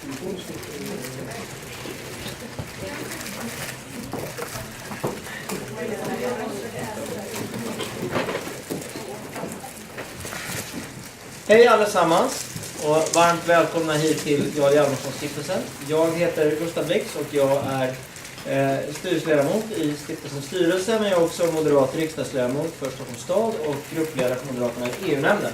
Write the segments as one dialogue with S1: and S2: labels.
S1: Hej allesammans och varmt välkomna hit till Jarl Hjalmarson stiftelsen. Jag heter Gustav Blix och jag är styrelseledamot i stiftelsens styrelse, men jag är också moderat riksdagsledamot för Stockholms stad och gruppledare för Moderaterna i EU-nämnden.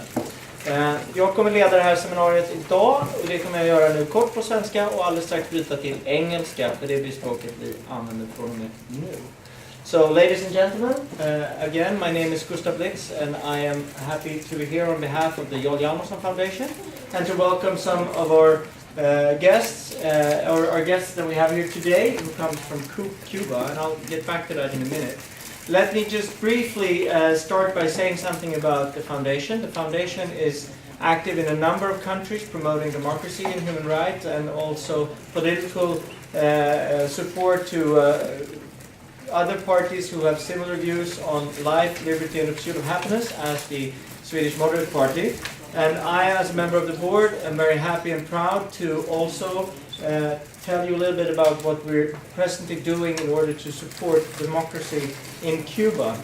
S1: Jag kommer leda det här seminariet idag och det kommer jag göra nu kort på svenska och alldeles strax byta till engelska, för det blir språket vi använder från och med nu. So, ladies and gentlemen, again, my name is Gustav Blix, and I am happy to be here on behalf of the Jarl Hjalmarson Foundation, and to welcome some of our guests, our guests that we have here today, who comes from Cuba, and I'll get back to that in a minute. Let me just briefly start by saying something about the foundation. The foundation is active in a number of countries, promoting democracy and human rights, and also political support to other parties who have similar views on life, liberty and the pursuit of happiness as the Swedish Moderate Party. And I, as a member of the board, am very happy and proud to also tell you a little bit about what we're presently doing in order to support democracy in Cuba.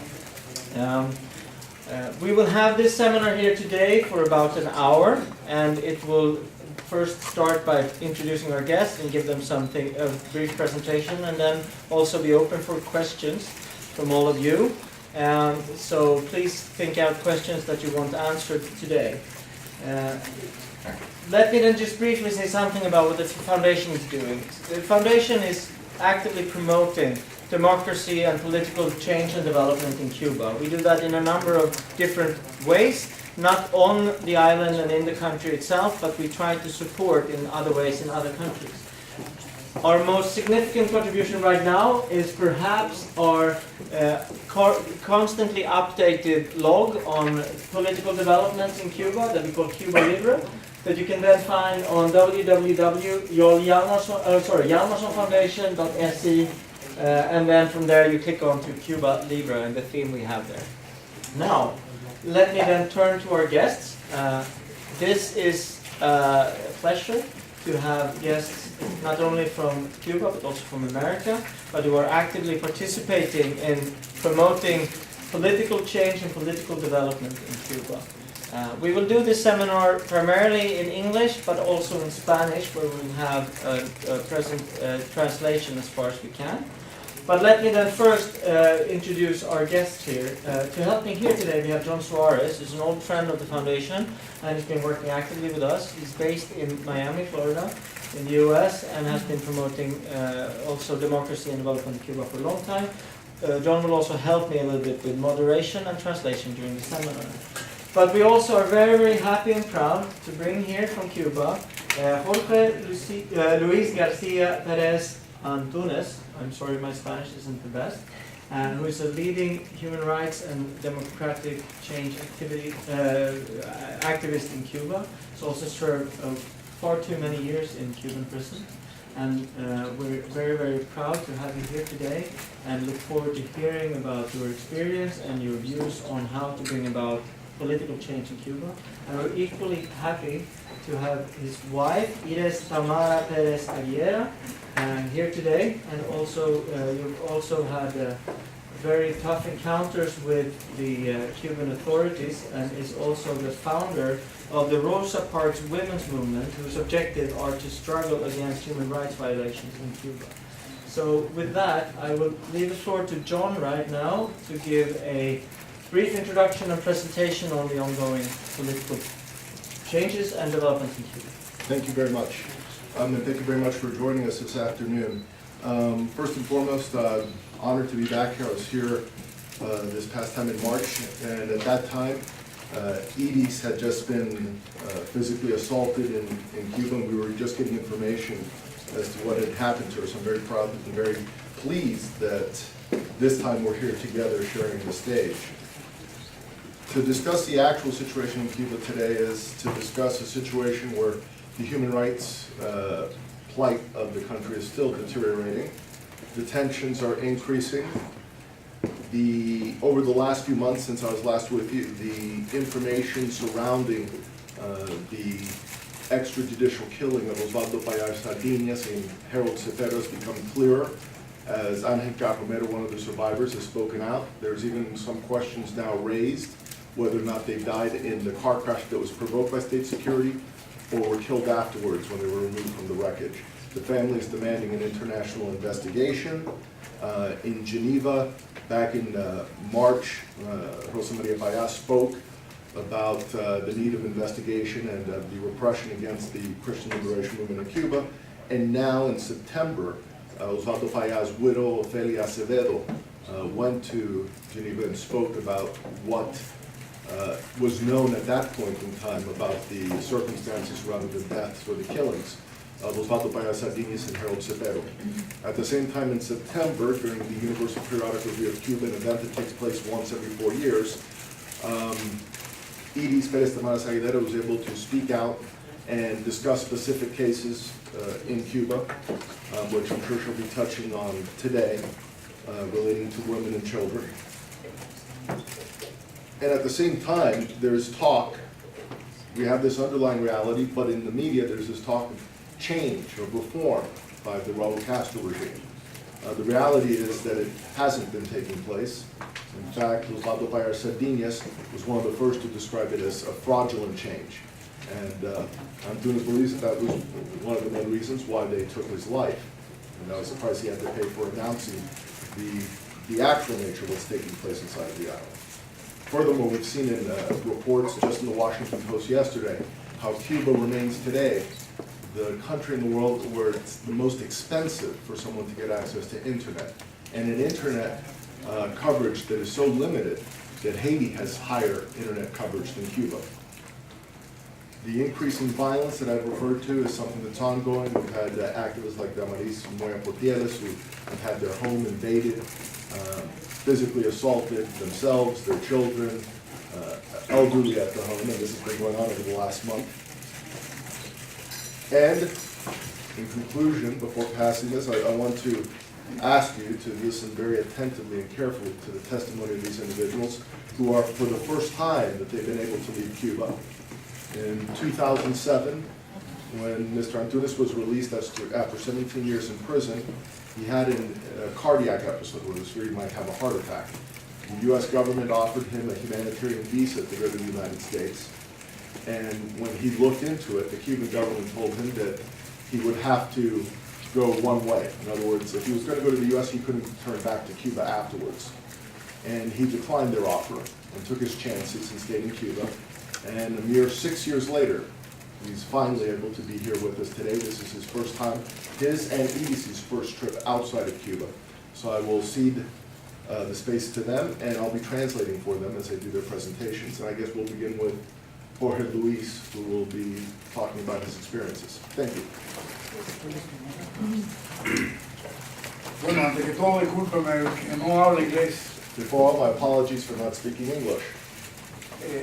S1: We will have this seminar here today for about an hour, and it will first start by introducing our guests and give them a brief presentation, and then also be open for questions from all of you. So please think out questions that you want answered today. Let me then just briefly say something about what the foundation is doing. The foundation is actively promoting democracy and political change and development in Cuba. We do that in a number of different ways, not on the island and in the country itself, but we try to support in other ways in other countries. Our most significant contribution right now is perhaps our constantly updated log on political developments in Cuba that we call Cuba Libre, that you can then find on www.hjalmarsonfoundation.se, and then from there you click on to Cuba Libre and the theme we have there. Now, let me then turn to our guests. This is a pleasure to have guests not only from Cuba but also from America, but who are actively participating in promoting political change and political development in Cuba. We will do this seminar primarily in English, but also in Spanish, where we will have a present translation as far as we can. But let me then first introduce our guests here. To help me here today, we have John Suarez, who's an old friend of the foundation, and has been working actively with us. He's based in Miami, Florida, in the US, and has been promoting also democracy and development in Cuba for a long time. John will also help me a little bit with moderation and translation during the seminar. But we also are very, very happy and proud to bring here from Cuba Jorge Luís García Pérez Aguilera. I'm sorry, my Spanish isn't the best. Who is a leading human rights and democratic change activist in Cuba. He's also served far too many years in Cuban prison. And we're very, very proud to have you here today and look forward to hearing about your experience and your views on how to bring about political change in Cuba. And we're equally happy to have his wife, Iris Tamara Pérez Aguilera, here today. And also, you've also had very tough encounters with the Cuban authorities, and is also the founder of the Rosa Parks women's movement, whose objective are to struggle against human rights violations in Cuba. So with that, I will leave the floor to John right now to give a brief introduction and presentation on the ongoing political changes and developments in Cuba.
S2: Thank you very much. And thank you very much for joining us this afternoon. First and foremost, honored to be back here. I was here this past time in March, and at that time, Iris had just been physically assaulted in Cuba, and we were just getting information as to what had happened to her. So I'm very proud and very pleased that this time we're here together sharing the stage. To discuss the actual situation in Cuba today is to discuss a situation where the human rights plight of the country is still deteriorating. The tensions are increasing. Over the last few months since I was last with you, the information surrounding the extrajudicial killing of Osvaldo Payar Sardinas and Harold Cepero has become clearer, as Angel Romero, one of the survivors, has spoken out. There's even some questions now raised whether or not they died in the car crash that was provoked by state security or were killed afterwards when they were removed from the wreckage. The family is demanding an international investigation. In Geneva, back in March, Rosa Maria Payá spoke about the need of investigation and the repression against the Christian liberation movement in Cuba. And now in September, Osvaldo Payá's widow, Ofelia Acevedo, went to Geneva and spoke about what was known at that point in time about the circumstances surrounding the deaths or the killings of Osvaldo Payá Sardinas and Harold Cepero. At the same time in September, during the Universal Periodic Review of Cuba, an event that takes place once every 4 years, Iris Tamara Pérez Aguilera was able to speak out and discuss specific cases in Cuba, which I'm sure she'll be touching on today, relating to women and children. And at the same time, there's talk, we have this underlying reality, but in the media there's this talk of change, of reform by the Raul Castro regime. The reality is that it hasn't been taking place. In fact, Osvaldo Payá Sardinas was one of the first to describe it as a fraudulent change. And Antunes believes that was one of the main reasons why they took his life. And that was the price he had to pay for announcing the actual nature of what's taking place inside of the island. Furthermore, we've seen in reports just in the Washington Post yesterday how Cuba remains today the country in the world where it's the most expensive for someone to get access to internet. And an internet coverage that is so limited that Haiti has higher internet coverage than Cuba. The increasing violence that I've referred to is something that's ongoing. We've had activists like Damaris Moya Portieles who have had their home invaded, physically assaulted themselves, their children, elderly at the home, and this has been going on over the last month. And in conclusion, before passing this, I want to ask you to listen very attentively and carefully to the testimony of these individuals who are, for the first time, that they've been able to leave Cuba. In 2007, when Mr. Antunes was released after 17 years in prison, he had a cardiac episode where it was feared he might have a heart attack. The U.S. government offered him a humanitarian visa to go to the United States. And when he looked into it, the Cuban government told him that he would have to go one way. In other words, if he was going to go to the U.S., he couldn't turn back to Cuba afterwards. And he declined their offer and took his chances and stayed in Cuba. And a mere 6 years later, he's finally able to be here with us today. This is his first time, his and Iris's first trip outside of Cuba. So I will cede the space to them, and I'll be translating for them as they do their presentations. And I guess we'll begin with Jorge Luís, who will be talking about his experiences. Thank you.
S3: Bueno, antes que todo, discúlpeme que no hablo inglés.
S2: Before all, my apologies for not speaking English.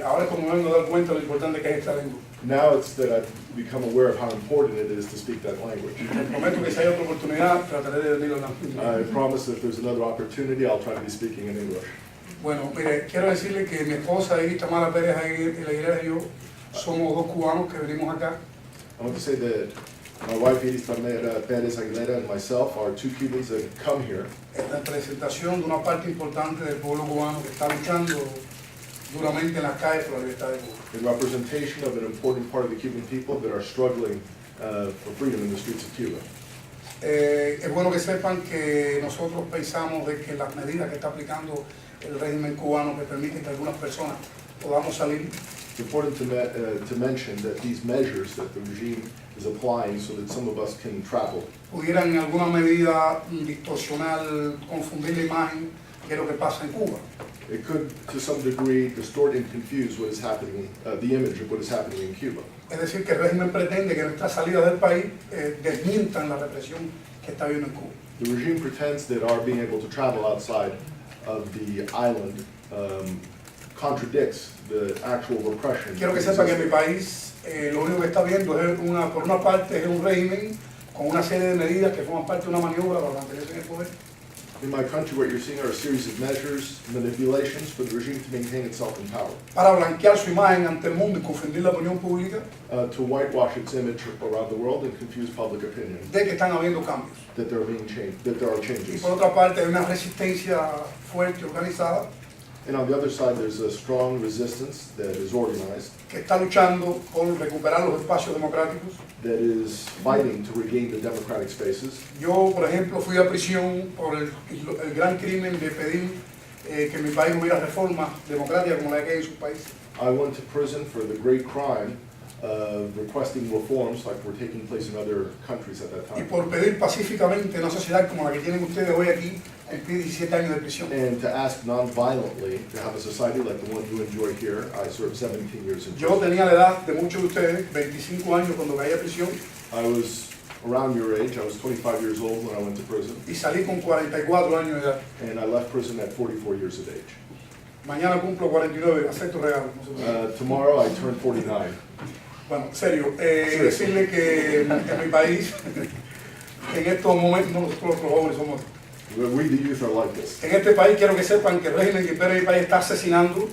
S3: Ahora es como me vengo a dar cuenta de lo importante que es esta lengua.
S2: Now it's that I've become aware of how important it is to speak that language.
S3: Les prometo que si hay otra oportunidad, trataré de venir a hablar.
S2: I promise that if there's another opportunity, I'll try to be speaking in English.
S3: Bueno, mire, quiero decirle que mi esposa Iris Tamara Pérez Aguilera y yo somos dos cubanos que venimos acá.
S2: I want to say that my wife Iris Tamara Pérez Aguilera and myself are two Cubans that come here
S3: En representación de una parte importante del pueblo cubano que está luchando duramente en las calles por la libertad de Cuba.
S2: in representation of an important part of the Cuban people that are struggling for freedom in the streets of Cuba.
S3: Es bueno que sepan que nosotros pensamos de que las medidas que está aplicando el régimen cubano que permiten que algunas personas podamos salir.
S2: It's important to mention that these measures that the regime is applying so that some of us can travel
S3: Pudieran en alguna medida distorsionar, confundir la imagen de lo que pasa en Cuba.
S2: It could, to some degree, distort and confuse what is happening, the image of what is happening in Cuba.
S3: Es decir, que el régimen pretende que nuestras salidas del país desmientan la represión que está habiendo en Cuba.
S2: The regime pretends that our being able to travel outside of the island contradicts the actual repression.
S3: Quiero que sepa que en mi país lo único que está viendo es por una parte es un régimen con una serie de medidas que forman parte de una maniobra para mantenerse en el poder.
S2: In my country, what you're seeing are a series of measures, manipulations for the regime to maintain itself in power,
S3: para blanquear su imagen ante el mundo y confundir la opinión pública
S2: to whitewash its image around the world and confuse public opinion,
S3: de que están habiendo cambios.
S2: that there are being changed, that there are
S3: Y
S2: changes.
S3: por otra parte hay una resistencia fuerte, organizada,
S2: And on the other side, there's a strong resistance that is organized,
S3: que está luchando por recuperar los espacios democráticos.
S2: that is fighting to regain the democratic spaces.
S3: Yo, por ejemplo, fui a prisión por el gran crimen de pedir que en mi país hubiera reformas democráticas como la que hay en sus países.
S2: I went to prison for the great crime of requesting reforms like were taking place in other countries at that
S3: Y
S2: time.
S3: por pedir pacíficamente una sociedad como la que tienen ustedes hoy aquí, cumplí 17 años de prisión.
S2: And to ask non-violently to have a society like the one you enjoy here, I served 17 years in
S3: Yo
S2: prison.
S3: tenía la edad de muchos de ustedes, 25 años cuando caí a prisión,
S2: I was around your age. I was 25 years old when I went to prison,
S3: y salí con 44 años de edad.
S2: and I left prison at 44 years of age.
S3: Mañana cumplo 49, acepto regalo. No se preocupe.
S2: Tomorrow I turn 49.
S3: Bueno, en serio, decirle que en mi país, en estos momentos, no, nosotros los jóvenes somos.
S2: We the youth are like this.
S3: En este país quiero que sepan que el régimen que impera en mi país está asesinando,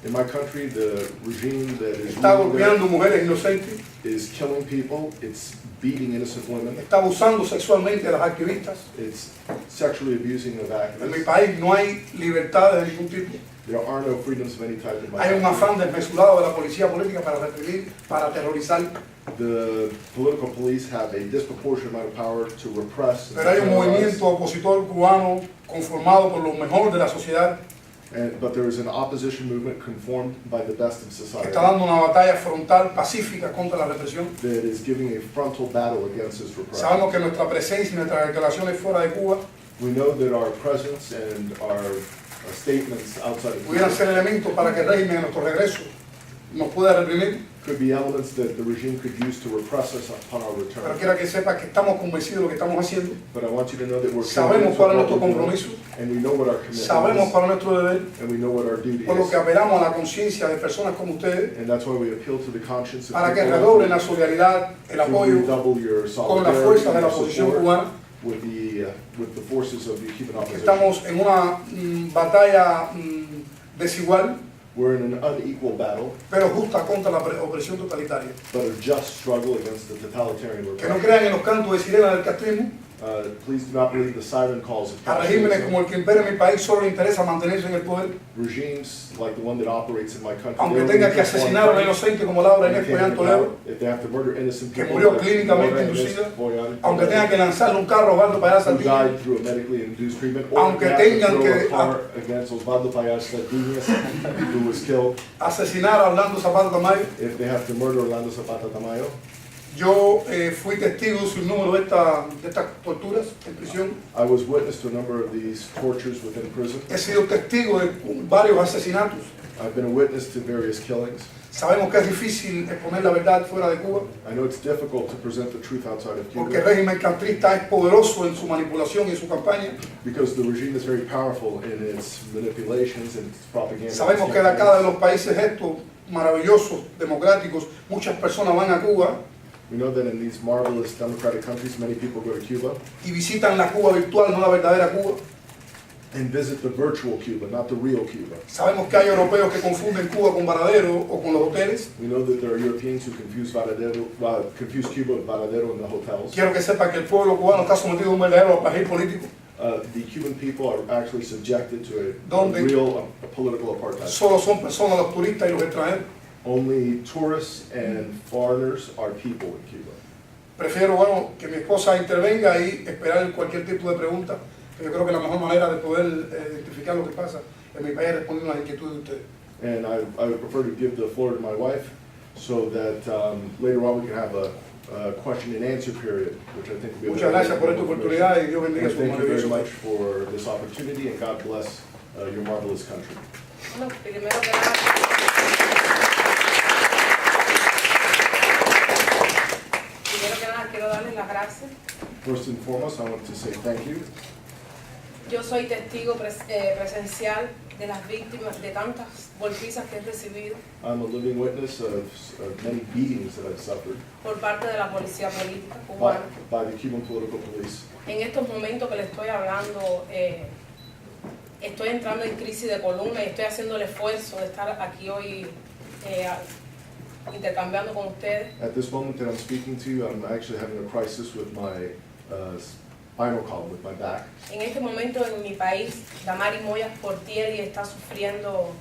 S2: In my country, the regime that is
S3: está
S2: ruling there
S3: golpeando mujeres inocentes,
S2: is killing people. It's beating innocent women.
S3: está abusando sexualmente a las activistas.
S2: It's sexually abusing of
S3: En mi
S2: activists.
S3: país no hay libertad de ningún tipo.
S2: There are no freedoms of any type in my
S3: Hay un
S2: country.
S3: afán desmesurado de la policía política para reprimir, para aterrorizar.
S2: The political police have a disproportionate amount of power to repress and
S3: Pero hay un
S2: terrorize.
S3: movimiento opositor cubano conformado por lo mejor de la sociedad
S2: But there is an opposition movement conformed by the best of
S3: que
S2: society
S3: está dando una batalla frontal pacífica contra la represión.
S2: that is giving a frontal battle against this repression.
S3: Sabemos que nuestra presencia y nuestras declaraciones fuera de Cuba
S2: We know that our presence and our statements outside of
S3: pudieran
S2: Cuba
S3: ser elementos para que el régimen a nuestro regreso nos pueda reprimir,
S2: could be elements that the regime could use to repress us upon our
S3: pero
S2: return.
S3: quiero que sepa que estamos convencidos de lo que estamos haciendo,
S2: But I want you to know that we're
S3: sabemos
S2: committed to
S3: cuál es
S2: what
S3: nuestro
S2: we're doing,
S3: compromiso,
S2: and we know what our commitment
S3: sabemos
S2: is,
S3: cuál es nuestro deber,
S2: and we know what our duty
S3: por lo que
S2: is.
S3: apelamos a la conciencia de personas como ustedes
S2: And that's why we appeal to the conscience of
S3: para que
S2: people
S3: redoblen la solidaridad, el
S2: to
S3: apoyo
S2: redouble your
S3: con las
S2: solidarity
S3: fuerzas de
S2: and
S3: la
S2: your
S3: oposición
S2: support
S3: cubana.
S2: with the forces of the Cuban opposition.
S3: Estamos en una batalla desigual,
S2: We're in an unequal battle,
S3: pero justa contra la opresión totalitaria.
S2: but a just struggle against the totalitarian
S3: Que no
S2: repression.
S3: crean en los cantos de sirena del castrismo.
S2: Please do not believe the siren calls of
S3: A regímenes como
S2: capitalism.
S3: el que impera en mi país solo le interesa mantenerse en el poder,
S2: Regimes like the one that operates in my country.
S3: aunque
S2: they don't
S3: tenga
S2: need
S3: que
S2: just one
S3: asesinar a una
S2: thing.
S3: inocente como Laura
S2: They
S3: Inés
S2: can't
S3: Pollán
S2: give
S3: Toledo,
S2: out. If they have to murder innocent
S3: que
S2: people,
S3: murió
S2: like
S3: clínicamente
S2: Laura Inés
S3: inducida,
S2: Pollán
S3: aunque
S2: Toledo,
S3: tenga que lanzarle un carro Osvaldo Payá
S2: who
S3: Saldívar,
S2: died through a medically induced treatment, or
S3: Aunque
S2: if they have to
S3: tengan
S2: throw
S3: que-
S2: a car against Osvaldo Payá Saldívar, who was killed,
S3: asesinar a Orlando Zapata Tamayo.
S2: if they have to murder Orlando Zapata Tamayo.
S3: Yo fui testigo de un número de estas torturas en prisión.
S2: I was witness to a number of these tortures within prison.
S3: He sido testigo de varios asesinatos.
S2: I've been a witness to various killings.
S3: Sabemos que es difícil exponer la verdad fuera de Cuba,
S2: I know it's difficult to present the truth outside of
S3: porque el
S2: Cuba
S3: régimen castrista es poderoso en su manipulación y en su campaña.
S2: because the regime is very powerful in its manipulations and its propaganda.
S3: Sabemos que de acá de los países estos maravillosos, democráticos, muchas personas van a Cuba
S2: We know that in these marvelous democratic countries, many people go to Cuba
S3: y visitan la Cuba virtual, no la verdadera Cuba.
S2: and visit the virtual Cuba, not the real Cuba.
S3: Sabemos que hay europeos que confunden Cuba con Varadero o con los hoteles.
S2: We know that there are Europeans who confuse Cuba with Varadero in the hotels.
S3: Quiero que sepa que el pueblo cubano está sometido a un verdadero apartheid político.
S2: The Cuban people are actually subjected to a
S3: ¿Dónde?
S2: real political apartheid.
S3: Solo son personas los turistas y los extranjeros.
S2: Only tourists and foreigners are people in Cuba.
S3: Prefiero, bueno, que mi esposa intervenga y esperar cualquier tipo de pregunta, que yo creo que la mejor manera de poder identificar lo que pasa en mi país es respondiendo a las inquietudes de ustedes.
S2: And I would prefer to give the floor to my wife so that later on we can have a question and answer period, which I think will be
S3: Muchas gracias por esta oportunidad y Dios bendiga su
S2: Thank you very
S3: maravilloso
S2: much
S3: país.
S2: for this opportunity and God bless your marvelous country.
S4: Bueno, primero que nada, quiero darles las gracias
S2: First and foremost, I want to say thank you
S4: Yo soy testigo presencial de las víctimas de tantas golpizas que he recibido
S2: I'm a living witness of many beatings that I've suffered
S4: por parte de la policía política
S2: by,
S4: cubana.
S2: by the Cuban political police.
S4: En estos momentos que le estoy hablando, estoy entrando en crisis de columna y estoy haciendo el esfuerzo de estar aquí hoy intercambiando con ustedes.
S2: At this moment that I'm speaking to you, I'm actually having a crisis with my spinal column, with my back.
S4: En este momento en mi país, Damaris Moya Portieri está sufriendo,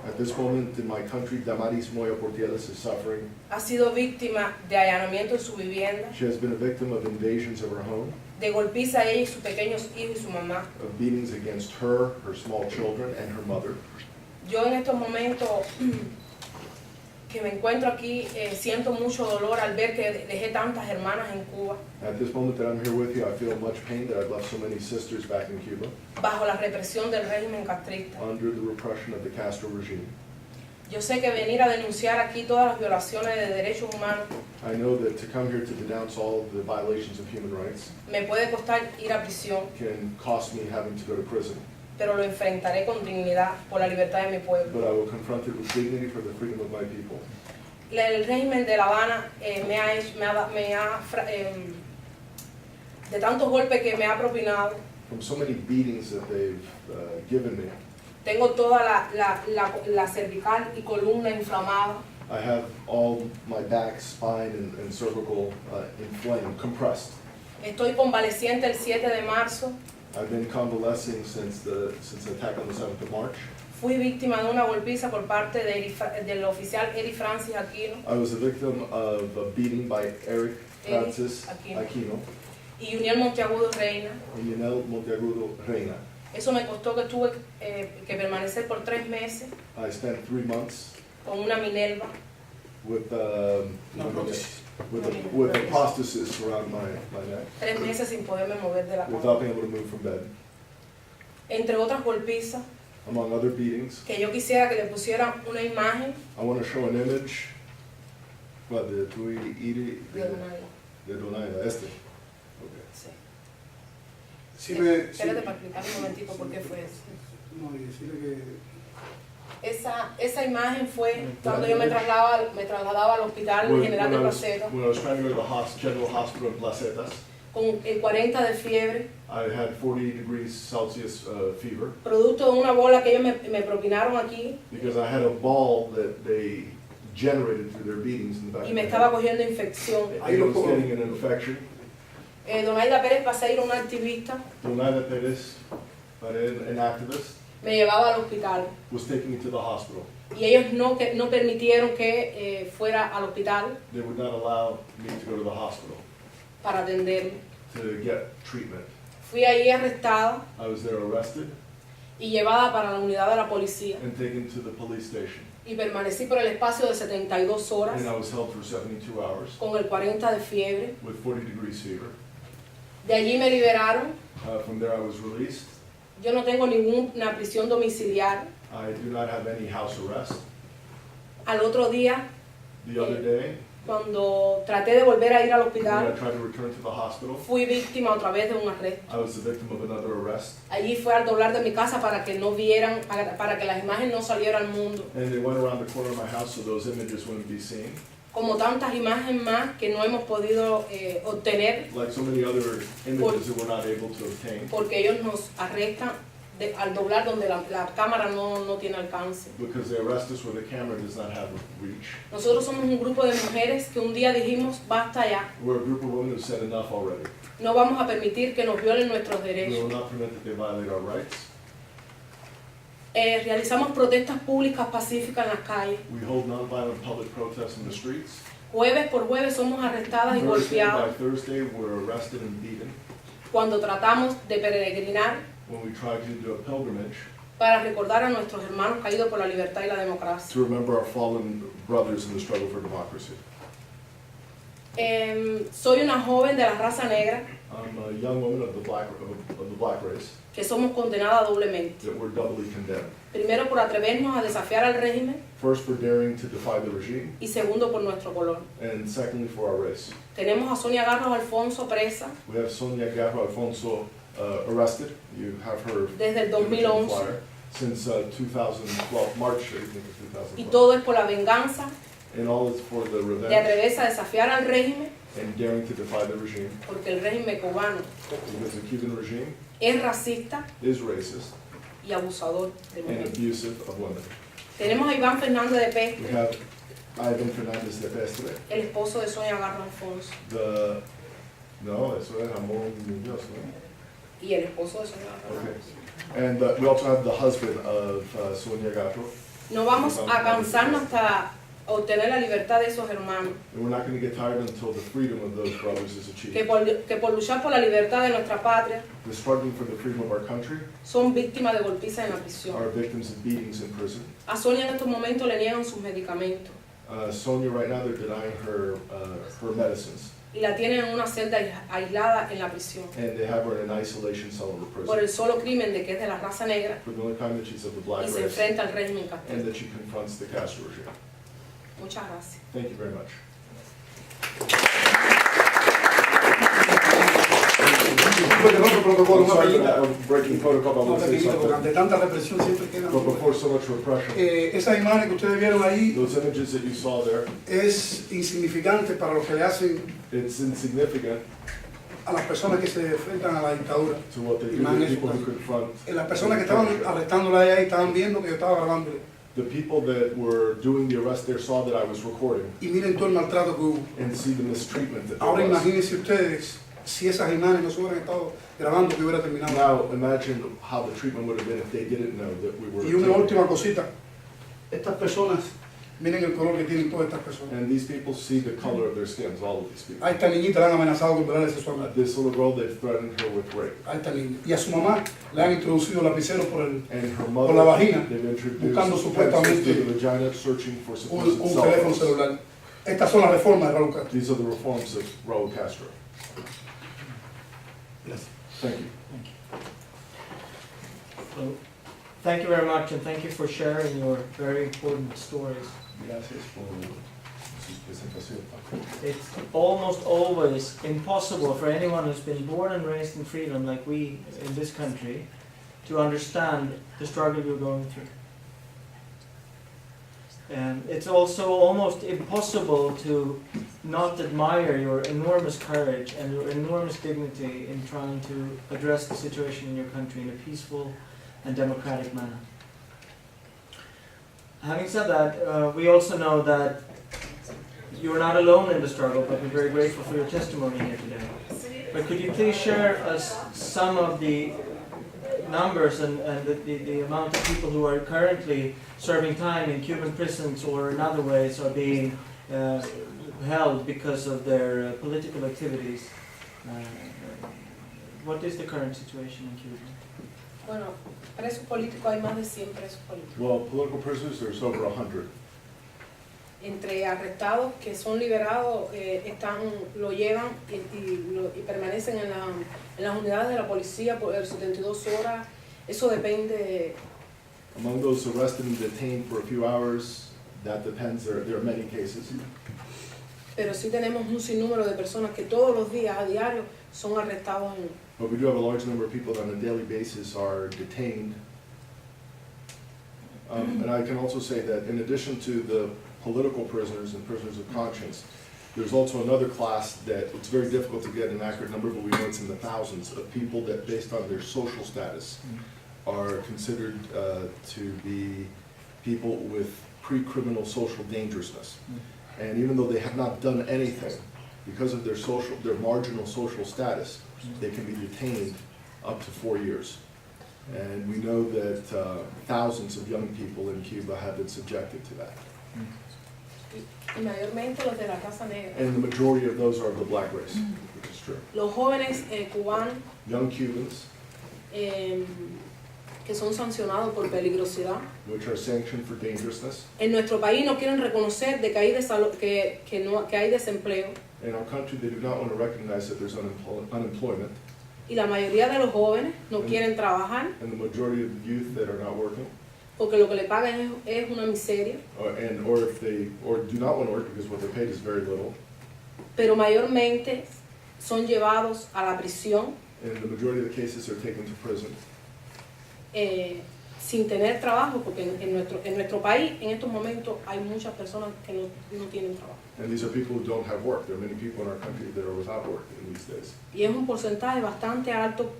S2: At this moment in my country, Damaris Moya Portieles is suffering.
S4: ha sido víctima de allanamiento en su vivienda,
S2: She has been a victim of invasions of her home,
S4: de golpiza a ella y sus pequeños hijos y su mamá.
S2: of beatings against her, her small children, and her mother.
S4: Yo en estos momentos que me encuentro aquí, siento mucho dolor al ver que dejé tantas hermanas en Cuba,
S2: At this moment that I'm here with you, I feel much pain that I've left so many sisters back in Cuba
S4: bajo la represión del régimen castrista.
S2: under the repression of the Castro regime.
S4: Yo sé que venir a denunciar aquí todas las violaciones de derechos humanos
S2: I know that to come here to denounce all of the violations of human rights
S4: me puede costar ir a prisión,
S2: can cost me having to go to prison,
S4: pero lo enfrentaré con dignidad por la libertad de mi pueblo.
S2: but I will confront it with dignity for the freedom of my people.
S4: El régimen de La Habana de tantos golpes que me ha propinado,
S2: From so many beatings that they've given me,
S4: tengo toda la cervical y columna inflamada.
S2: I have all my back, spine, and cervical inflamed, compressed.
S4: Estoy convaleciente el 7 de marzo.
S2: I've been convalescing since the attack on the 7th of March.
S4: Fui víctima de una golpiza por parte del oficial Iris Francis Aquino
S2: I was a victim of a beating by Eric Francis
S4: Aquino.
S2: Aquino
S4: y Juniel Monteagudo Reina.
S2: and Yunel Monteagudo Reina.
S4: Eso me costó que tuve que permanecer por 3 meses
S2: I spent 3 months
S4: con una Minerva.
S2: with with a prosthesis around my neck
S4: 3 meses sin poderme mover de la cama.
S2: without being able to move from bed.
S4: Entre otras golpizas,
S2: Among other beatings,
S4: que yo quisiera que le pusieran una imagen
S2: I want to show an image. What, de tu Iris
S4: de Donaire.
S2: de Donaire, este. Okay.
S4: Sí.
S3: Sí me, sí,
S4: Espérate para explicar un momentico por qué fue eso.
S3: no, y decirle que
S4: Esa imagen fue cuando yo me trasladaba al hospital general de Placetas
S2: When I was trying to go to the General Hospital in Placetas,
S4: con el 40 de fiebre,
S2: I had 40 degrees Celsius fever
S4: producto de una bola que ellos me propinaron aquí
S2: because I had a ball that they generated through their beatings in the back
S4: y
S2: of
S4: me
S2: my
S4: estaba
S2: head.
S4: cogiendo infección.
S2: I was getting an infection.
S4: Donaida Pérez Paseiro, una activista,
S2: Donaida Pérez, an activist,
S4: me llevaba al hospital
S2: was taking me to the hospital.
S4: y ellos no permitieron que fuera al hospital
S2: They would not allow me to go to the hospital
S4: para atenderme.
S2: to get treatment.
S4: Fui allí arrestada
S2: I was there arrested
S4: y llevada para la unidad de la policía
S2: and taken to the police station.
S4: y permanecí por el espacio de 72 horas
S2: And I was held for 72 hours
S4: con el 40 de fiebre.
S2: with 40 degrees fever.
S4: De allí me liberaron.
S2: From there I was released.
S4: Yo no tengo ninguna prisión domiciliaria.
S2: I do not have any house arrest.
S4: Al otro día,
S2: The other day,
S4: cuando traté de volver a ir al
S2: when I
S4: hospital,
S2: tried to return to the hospital,
S4: fui víctima otra vez de un arresto.
S2: I was the victim of another arrest.
S4: Allí fue al doblar de mi casa para que no vieran, para que las imágenes no salieran al mundo.
S2: And they went around the corner of my house so those images wouldn't be seen.
S4: Como tantas imágenes más que no hemos podido obtener
S2: Like so many other images that we're not able to obtain
S4: porque ellos nos arrestan al doblar donde la cámara no tiene alcance.
S2: because they arrest us where the camera does not have reach.
S4: Nosotros somos un grupo de mujeres que un día dijimos, basta ya,
S2: We're a group of women who said enough already.
S4: no vamos a permitir que nos violen nuestros
S2: We
S4: derechos.
S2: will not permit that they violate our rights.
S4: Realizamos protestas públicas pacíficas en las calles.
S2: We hold nonviolent public protests in the streets.
S4: Jueves por jueves somos arrestadas y
S2: Thursday by
S4: golpeadas
S2: Thursday, we're arrested and beaten
S4: cuando tratamos de peregrinar
S2: when we try to do a pilgrimage
S4: para recordar a nuestros hermanos caídos por la libertad y la democracia.
S2: to remember our fallen brothers in the struggle for democracy.
S4: Soy una joven de la raza negra
S2: I'm a young woman of the black race
S4: que somos condenadas doblemente.
S2: that we're doubly condemned.
S4: Primero por atrevernos a desafiar al régimen
S2: First, for daring to defy the regime,
S4: y segundo por nuestro color.
S2: and secondly, for our race.
S4: Tenemos a Sonia Garros Alfonso presa
S2: We have Sonia Garro Alfonso arrested. You have her
S4: desde el
S2: image on the
S4: 2011
S2: flyer. Since 2012, March, I think of
S4: y
S2: 2012.
S4: todo es por la venganza
S2: And all is for the
S4: de
S2: revenge
S4: atreverse a desafiar al régimen,
S2: and daring to defy the regime.
S4: porque el régimen cubano
S2: Because the Cuban regime
S4: es racista
S2: is racist
S4: y abusador de
S2: and
S4: mujeres.
S2: abusive of women.
S4: Tenemos a Iván Fernández de
S2: We
S4: Pestre,
S2: have Ivan Fernandez de Pestre,
S4: el esposo de Sonia Garro Alfonso,
S2: no, eso es Ramón Muñoz, no?
S4: y el esposo de Sonia Garro
S2: Okay.
S4: Alfonso.
S2: And we also have the husband of Sonia Gato.
S4: No vamos a cansarnos hasta obtener la libertad de esos hermanos,
S2: And we're not going to get tired until the freedom of those brothers is
S4: que
S2: achieved.
S4: por luchar por la libertad de nuestra patria
S2: The struggling for the freedom of our country
S4: son víctimas de golpizas en la prisión.
S2: are victims of beatings in prison.
S4: A Sonia en estos momentos le niegan sus medicamentos
S2: Sonia, right now, they're denying her her medicines.
S4: y la tienen en una celda aislada en la prisión
S2: And they have her in an isolation cell of the
S4: por
S2: prison.
S4: el solo crimen de que es de la raza negra
S2: For the only time that she's of the black
S4: y se
S2: race.
S4: enfrenta al régimen castrista.
S2: And that she confronts the Castro regime.
S4: Muchas gracias.
S2: Thank you very much.
S3: Porque no otro protocolo,
S2: I'm
S3: una
S2: sorry for
S3: pequeñita,
S2: that, I'm breaking protocol, but I
S3: una
S2: want to say
S3: pequeñita, porque
S2: something.
S3: ante tanta represión siempre quedan.
S2: But before so much repression,
S3: Esas imágenes que ustedes vieron ahí
S2: those images that you saw there,
S3: es insignificante para lo que le hacen
S2: it's insignificant
S3: a las personas que se enfrentan a la dictadura.
S2: to what they do
S3: Imagen
S2: to
S3: eso,
S2: people who
S3: pues.
S2: confront.
S3: Las personas que estaban arrestándola ahí estaban viendo que yo estaba grabándole.
S2: The people that were doing the arrest there saw that I was recording
S3: Y miren todo el maltrato que hubo.
S2: and see the mistreatment that
S3: Ahora
S2: there was.
S3: imagínense ustedes si esas imágenes no se hubieran estado grabando, que hubiera terminado.
S2: Now imagine how the treatment would have been if they didn't know that we were
S3: Y una
S2: taking-
S3: última cosita. Estas personas, miren el color que tienen todas estas personas.
S2: And these people see the color of their skins, all of these people.
S3: A esta niñita la han amenazado con violarla sexualmente.
S2: This little girl, they've threatened her with rape.
S3: A esta niña. Y a su mamá le han introducido lapiceros por
S2: And her
S3: Por la
S2: mother,
S3: vagina,
S2: they've introduced
S3: buscando
S2: pencils
S3: supuestamente
S2: to the vagina, searching for supposed
S3: un
S2: cell
S3: teléfono
S2: phones.
S3: celular. Estas son las reformas de Raúl Castro.
S2: These are the reforms of Raúl Castro.
S3: Gracias.
S2: Thank you.
S1: So, thank you very much, and thank you for sharing your very important stories.
S2: Gracias por su presentación.
S1: It's almost always impossible for anyone who's been born and raised in freedom, like we in this country, to understand the struggle you're going through. And it's also almost impossible to not admire your enormous courage and your enormous dignity in trying to address the situation in your country in a peaceful and democratic manner. Having said that, we also know that you're not alone in the struggle, but we're very grateful for your testimony here today. But could you please share us some of the numbers and the amount of people who are currently serving time in Cuban prisons or in other ways are being held because of their political activities? What is the current situation in Cuba?
S4: Bueno, presos políticos, hay más de 100 presos políticos.
S2: Well, political prisoners, there's over 100.
S4: Entre arrestados que son liberados, lo llevan y permanecen en las unidades de la policía por 72 horas. Eso depende.
S2: Among those arrested and detained for a few hours, that depends. There are many cases.
S4: Pero sí tenemos un sinnúmero de personas que todos los días, a diario, son arrestados.
S2: But we do have a large number of people that on a daily basis are detained. And I can also say that in addition to the political prisoners and prisoners of conscience, there's also another class that it's very difficult to get an accurate number, but we know it's in the thousands of people that, based on their social status, are considered to be people with pre-criminal social dangerousness. And even though they have not done anything, because of their marginal social status, they can be detained up to 4 years. And we know that thousands of young people in Cuba have been subjected to that.
S4: Y mayormente los de la raza negra.
S2: And the majority of those are of the black race, which is true.
S4: Los jóvenes cubanos
S2: Young Cubans,
S4: que son sancionados por peligrosidad.
S2: which are sanctioned for dangerousness.
S4: En nuestro país no quieren reconocer de que hay desempleo.
S2: In our country, they do not want to recognize that there's unemployment.
S4: Y la mayoría de los jóvenes no quieren trabajar
S2: And the majority of the youth that are not working,
S4: porque lo que le pagan es una miseria.
S2: or do not want to work because what they're paid is very little.
S4: Pero mayormente son llevados a la prisión
S2: In the majority of the cases, they're taken to prison.
S4: Sin tener trabajo, porque en nuestro país en estos momentos hay muchas personas que no tienen trabajo.
S2: And these are people who don't have work. There are many people in our country that are without work in these days.
S4: Y es un porcentaje bastante alto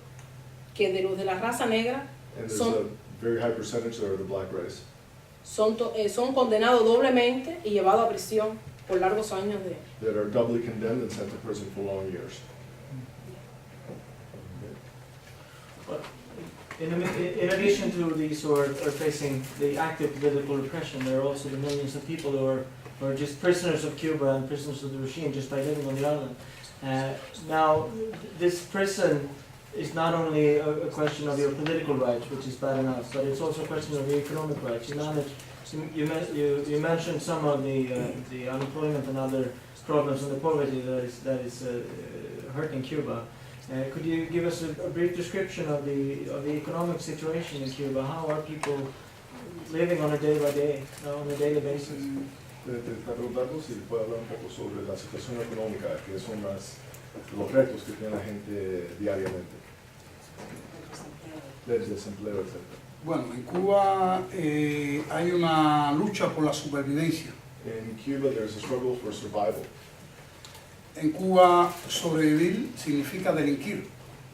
S4: que de los de la raza negra
S2: And there's a very high percentage that are the black race.
S4: son condenados doblemente y llevados a prisión por largos años
S2: That are doubly condemned and sent to prison for long years.
S1: In addition to these who are facing the active political repression, there are also the millions of people who are just prisoners of Cuba and prisoners of the regime just by living on the island. Now, this prison is not only a question of your political rights, which is bad enough, but it's also a question of your economic rights. You mentioned some of the unemployment and other problems and the poverty that is hurting Cuba. Could you give us a brief description of the economic situation in Cuba? How are people living on a day-by-day, on a daily basis?
S2: Te preguntarnos si puede hablar un poco sobre la situación económica, que son los retos que tiene la gente diariamente. Del desempleo, etc.
S3: Bueno, en Cuba hay una lucha por la supervivencia.
S2: In Cuba, there's a struggle for survival.
S3: En Cuba, sobrevivir significa delinquir.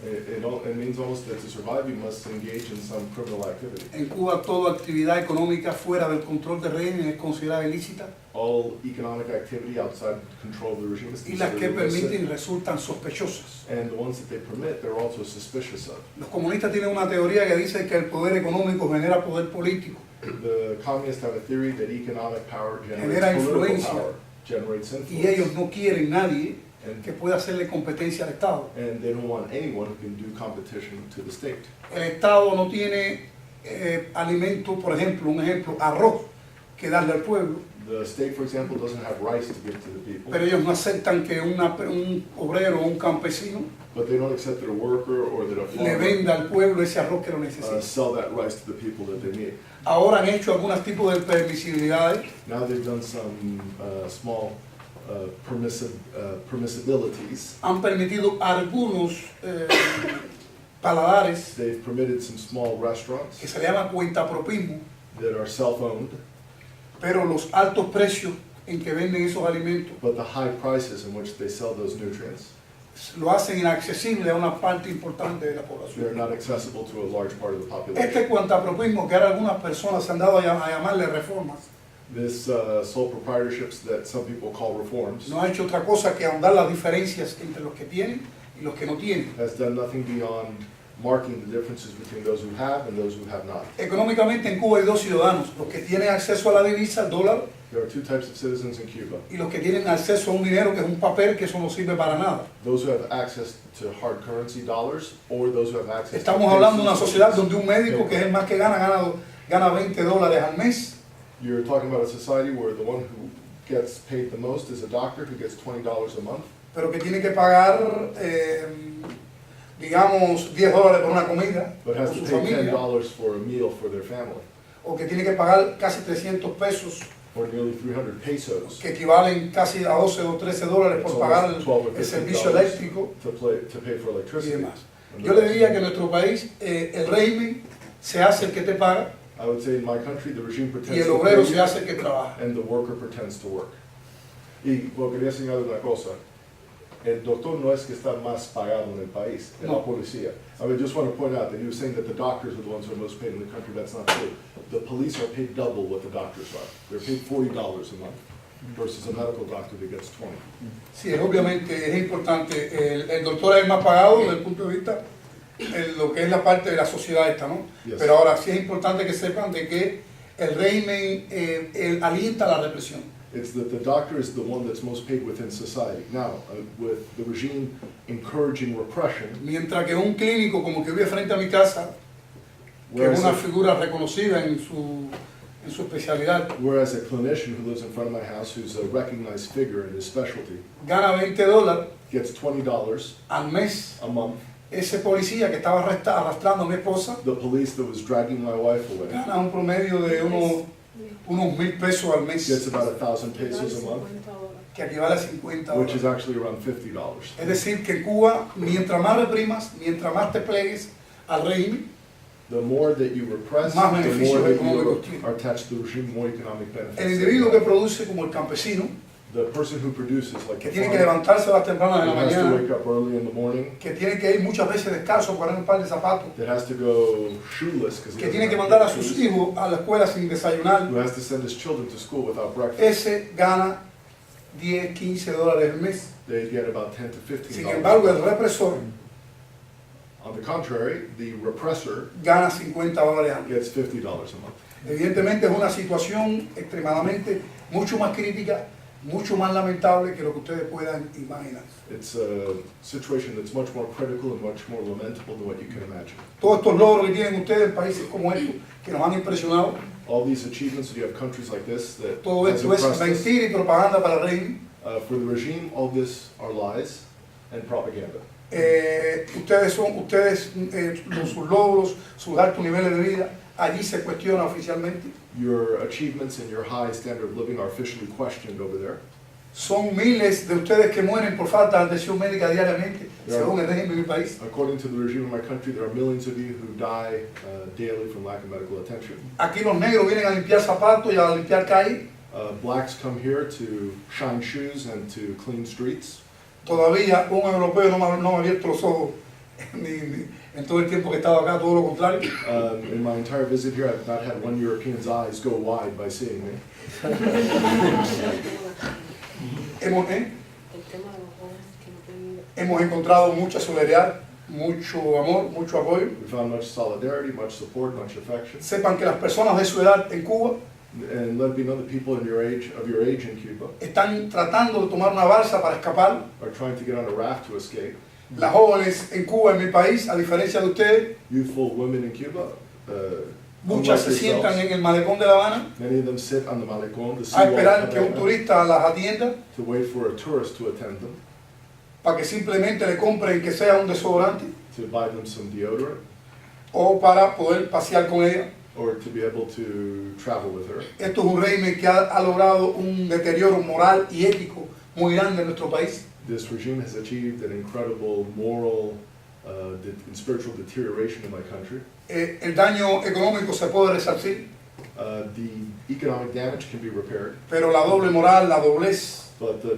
S2: It means almost that to survive, you must engage in some criminal activity.
S3: En Cuba, toda actividad económica fuera del control del régimen es considerada ilícita.
S2: All economic activity outside control of the regime is
S3: Y las que
S2: considered illicit.
S3: permiten resultan sospechosas.
S2: And the ones that they permit, they're also suspicious of.
S3: Los comunistas tienen una teoría que dice que el poder económico genera poder político.
S2: The communists have a theory that economic power
S3: Genera
S2: generates political
S3: influencia.
S2: power, generates
S3: Y
S2: influence.
S3: ellos no quieren nadie
S2: And,
S3: que pueda hacerle competencia al Estado.
S2: and they don't want anyone who can do competition to the state.
S3: El Estado no tiene alimento, por ejemplo, un ejemplo, arroz que darle al pueblo,
S2: The state, for example, doesn't have rice to give to the people,
S3: pero ellos no aceptan que un obrero o un campesino
S2: but they don't accept that a worker or that a
S3: le
S2: farmer
S3: venda al pueblo ese arroz que lo necesita.
S2: sell that rice to the people that they need.
S3: Ahora han hecho algunos tipos de permisibilidades
S2: Now they've done some small permissibilities.
S3: han permitido algunos paladares
S2: They've permitted some small
S3: que
S2: restaurants
S3: se le llama cuentapropismo,
S2: that are self-owned,
S3: pero los altos precios en que venden esos alimentos
S2: but the high prices in which they sell those nutrients,
S3: lo hacen inaccesible a una parte importante de la
S2: they're
S3: población.
S2: not accessible to a large part of the population.
S3: Este cuentapropismo que ahora algunas personas se han dado a llamarle reformas,
S2: This sole proprietorships that some people call reforms
S3: no ha hecho otra cosa que ahondar las diferencias entre los que tienen y los que no tienen.
S2: has done nothing beyond marking the differences between those who have and those who have not.
S3: Económicamente en Cuba hay dos ciudadanos, los que tienen acceso a la divisa, al dólar,
S2: There are two types of citizens in Cuba.
S3: y los que tienen acceso a un dinero que es un papel que eso no sirve para nada.
S2: Those who have access to hard currency dollars or those who have access
S3: Estamos
S2: to
S3: hablando de una
S2: pesos.
S3: sociedad donde un médico, que es el más que gana $20 al mes,
S2: You're talking about a society where the one who gets paid the most is a doctor who gets $20 a month,
S3: pero que tiene que pagar, digamos, $10 por una comida
S2: but
S3: por
S2: has
S3: su
S2: to pay
S3: familia,
S2: $10 for a meal for their family,
S3: o que tiene que pagar casi 300 pesos,
S2: or nearly 300 pesos
S3: que equivalen casi a 12 o 13 dólares
S2: It's
S3: por pagar
S2: almost 12 or
S3: el
S2: 15
S3: servicio
S2: dollars
S3: eléctrico
S2: to pay for
S3: y
S2: electricity.
S3: demás.
S2: And
S3: Yo
S2: the
S3: le
S2: rest.
S3: diría que en nuestro país el régimen se hace el que te paga
S2: I would say in my country the regime
S3: y
S2: pretends
S3: el
S2: to
S3: obrero
S2: pay
S3: se hace el que trabaja.
S2: and the worker pretends to work. Y bueno, quería señalar una cosa. El doctor no es que está más pagado en el país, es la
S3: No.
S2: policía. I mean, just want to point out that you were saying that the doctors are the ones who are most paid in the country. That's not true. The police are paid double what the doctors are. They're paid $40 a month versus a medical doctor that gets 20.
S3: Sí, obviamente es importante. El doctor es el más pagado desde el punto de vista de lo que es la parte de la sociedad esta, ¿no?
S2: Yes.
S3: Pero ahora sí es importante que sepan de que el régimen alienta la represión.
S2: It's that the doctor is the one that's most paid within society. Now, with the regime encouraging repression,
S3: Mientras que un clínico como que vive frente a mi casa, que es
S2: whereas
S3: una
S2: a,
S3: figura reconocida en su especialidad,
S2: whereas a clinician who lives in front of my house, who's a recognized figure in his specialty,
S3: gana $20
S2: gets $20
S3: al mes.
S2: a month,
S3: Ese policía que estaba arrastrando a mi esposa
S2: the police that was dragging my wife away
S3: gana un promedio de unos $1,000 pesos al mes.
S2: gets about 1,000 pesos a month.
S3: que equivale a 50
S2: which is
S3: dólares.
S2: actually around $50.
S3: Es decir, que en Cuba, mientras más reprimas, mientras más te plegues al régimen,
S2: The more that you repress,
S3: más
S2: the
S3: beneficios
S2: more that
S3: económicos
S2: you
S3: tiene.
S2: are attached to the regime, more economic benefits.
S3: El individuo que produce, como el campesino,
S2: The person who produces, like
S3: que
S2: the
S3: tiene que
S2: farmer,
S3: levantarse a las tempranas de la
S2: who has to
S3: mañana,
S2: wake up early in the morning,
S3: que tiene que ir muchas veces descalzo para poner un par de zapatos,
S2: that has to go shoeless because
S3: que tiene que mandar a sus hijos a la escuela sin desayunar,
S2: who has to send his children to school without breakfast.
S3: ese gana 10, 15 dólares al mes.
S2: They get about 10 to $15.
S3: Sin embargo, el represor
S2: On the contrary, the repressor
S3: gana 50 dólares al mes.
S2: gets $50 a month.
S3: Evidentemente es una situación extremadamente mucho más crítica, mucho más lamentable que lo que ustedes puedan imaginar.
S2: It's a situation that's much more critical and much more lamentable than what you can imagine.
S3: Todos estos logros que tienen ustedes en países como estos, que nos han impresionado,
S2: All these achievements that you have countries like this that
S3: todo
S2: has
S3: esto es
S2: impressed us.
S3: mentira y propaganda para el régimen.
S2: For the regime, all this are lies and propaganda.
S3: Sus logros, sus altos niveles de vida, allí se cuestiona oficialmente.
S2: Your achievements and your high standard of living are officially questioned over there.
S3: Son miles de ustedes que mueren por falta de atención médica diariamente, según el régimen de mi país.
S2: According to the regime of my country, there are millions of you who die daily from lack of medical attention.
S3: Aquí los negros vienen a limpiar zapatos y a limpiar calles.
S2: Blacks come here to shine shoes and to clean streets.
S3: Todavía un europeo no me ha abierto los ojos en todo el tiempo que he estado acá, todo lo contrario.
S2: In my entire visit here, I've not had one European's eyes go wide by seeing me. Hemos encontrado mucha solidaridad, mucho amor, mucho apoyo. We found much solidarity, much support, much affection.
S3: Sepan que las personas de su edad en Cuba
S2: And let me know the people in your age in Cuba
S3: están tratando de tomar una balsa para escapar.
S2: are trying to get on a raft to escape.
S3: Las jóvenes en Cuba, en mi país, a diferencia de ustedes,
S2: Youthful women in Cuba,
S3: muchas se
S2: unlike
S3: sientan
S2: yourselves,
S3: en el malecón de La Habana
S2: many of them sit on the Malecón, the
S3: a
S2: seawall
S3: esperar
S2: of
S3: que un
S2: Havana,
S3: turista las atienda
S2: to wait for a tourist to attend them,
S3: para que simplemente le compren que sea un desodorante
S2: to buy them some deodorant,
S3: o para poder pasear con ella.
S2: or to be able to travel with her.
S3: Esto es un régimen que ha logrado un deterioro moral y ético muy grande en nuestro país.
S2: This regime has achieved an incredible moral and spiritual deterioration in my country.
S3: El daño económico se puede resarcir,
S2: The economic damage can be repaired,
S3: pero la doble moral, la doblez,
S2: but the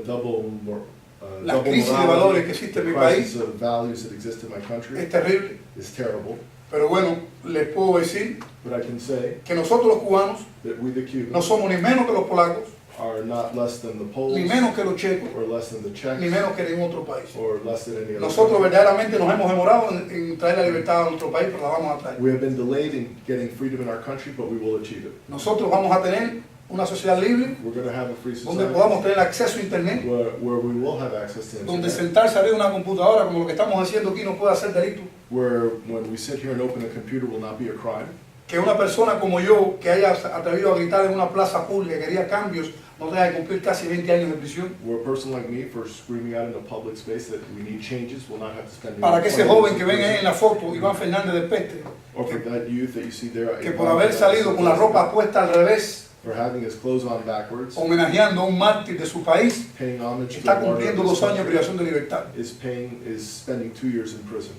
S3: la
S2: double
S3: crisis de valores
S2: morality,
S3: que existe
S2: the
S3: en mi
S2: crisis
S3: país
S2: of values that exist in my country
S3: es terrible.
S2: is terrible.
S3: Pero bueno, les puedo decir
S2: But I can say
S3: que nosotros los cubanos
S2: that we the
S3: no
S2: Cubans
S3: somos ni menos que los polacos,
S2: are not less than the Poles,
S3: ni menos que los checos,
S2: or less than the Czechs,
S3: ni menos que ningún otro país.
S2: or less than any other
S3: Nosotros
S2: country.
S3: verdaderamente nos hemos demorado en traer la libertad a nuestro país, pero la vamos a traer.
S2: We have been delayed in getting freedom in our country, but we will achieve it.
S3: Nosotros vamos a tener una sociedad libre,
S2: We're going to have a free
S3: donde
S2: society
S3: podamos tener acceso a internet,
S2: where we will have access to
S3: donde
S2: internet,
S3: sentarse arriba de una computadora como lo que estamos haciendo aquí no pueda ser delito.
S2: where when we sit here and open a computer will not be a crime.
S3: Que una persona como yo, que haya atrevido a gritar en una plaza pública que quería cambios, no tenga que cumplir casi 20 años de prisión.
S2: Where a person like me, for screaming out in a public space that we need changes, will not have to spend.
S3: Para que ese
S2: 20
S3: joven
S2: years
S3: que
S2: in
S3: ven ahí
S2: prison.
S3: en la foto, Iván Fernández del Peste,
S2: Or for that youth that you see there,
S3: que por haber salido con la ropa puesta al revés,
S2: for having his clothes on backwards,
S3: homenajeando a un mártir de su país,
S2: paying homage to
S3: está
S2: the martyr
S3: cumpliendo
S2: of his
S3: 2 años de
S2: country,
S3: privación de libertad.
S2: is spending 2 years in prison.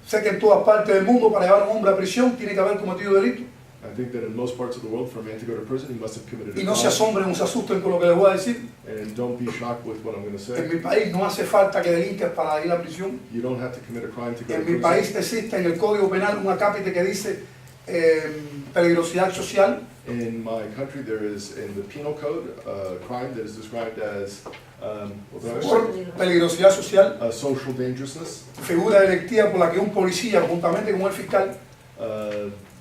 S3: Sé que en todas partes del mundo para llevar a un hombre a prisión tiene que haber cometido delito.
S2: I think that in most parts of the world, for a man to go to prison, he must have committed
S3: Y
S2: a
S3: no se
S2: crime.
S3: asombren o se asusten con lo que les voy a decir.
S2: And don't be shocked with what I'm going to
S3: En
S2: say.
S3: mi país no hace falta que delinques para ir a prisión.
S2: You don't have to commit a crime to go to
S3: En mi
S2: prison.
S3: país existe en el Código Penal un acápite que dice peligrosidad social.
S2: In my country, there is in the penal code a crime that is described as
S3: Por peligrosidad social,
S2: social dangerousness,
S3: figura delictiva por la que un policía, juntamente con el fiscal,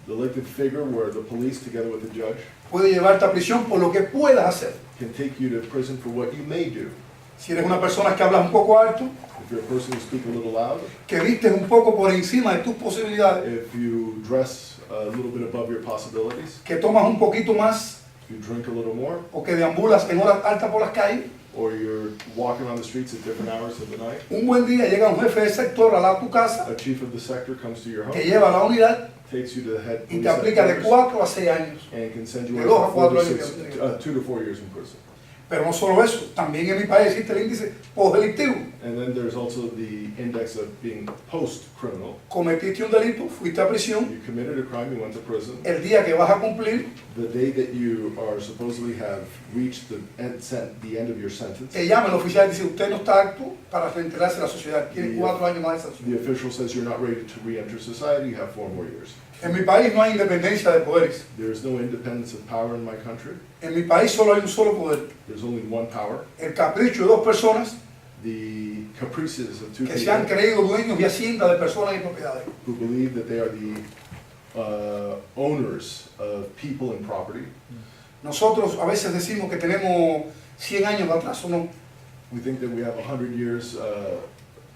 S2: delictive figure where the police, together with the judge,
S3: puede llevarte a prisión por lo que puedas hacer.
S2: can take you to prison for what you may do.
S3: Si eres una persona que hablas un poco alto,
S2: If you're a person who speaks a little loud,
S3: que vistes un poco por encima de tus posibilidades,
S2: if you dress a little bit above your possibilities,
S3: que tomas un poquito más
S2: if you drink a little more,
S3: o que deambulas en horas altas por las calles,
S2: or you're walking on the streets at different hours of the night,
S3: un buen día llega un jefe de sector a tu casa
S2: a chief of the sector comes to your
S3: que
S2: home,
S3: lleva la unidad
S2: takes you to the head
S3: y
S2: police
S3: te aplica de
S2: headquarters,
S3: 4 a 6 años.
S2: and can send you
S3: de
S2: away
S3: 2 a
S2: for
S3: 4 años
S2: 2 to 4 years in prison.
S3: Pero no solo eso, también en mi país existe el índice postdelictivo.
S2: And then there's also the index of being post-criminal.
S3: Cometiste un delito, fuiste a prisión,
S2: You committed a crime, you went to prison.
S3: el día que vas a cumplir,
S2: The day that you are supposedly have reached the end of your sentence,
S3: te llama el oficial y dice, usted no está apto para reintegrarse a la sociedad, tiene
S2: The-
S3: 4 años más de
S2: the
S3: sanción.
S2: official says you're not ready to re-enter society, you have 4 more years.
S3: En mi país no hay independencia de poderes.
S2: There is no independence of power in my country.
S3: En mi país solo hay un solo poder,
S2: There's only one power.
S3: el capricho de 2 personas
S2: The caprices of 2
S3: que se han
S2: people
S3: creído dueños y hacienda de personas y propiedades.
S2: who believe that they are the owners of people and property.
S3: Nosotros a veces decimos que tenemos 100 años de atraso, no.
S2: We think that we have 100 years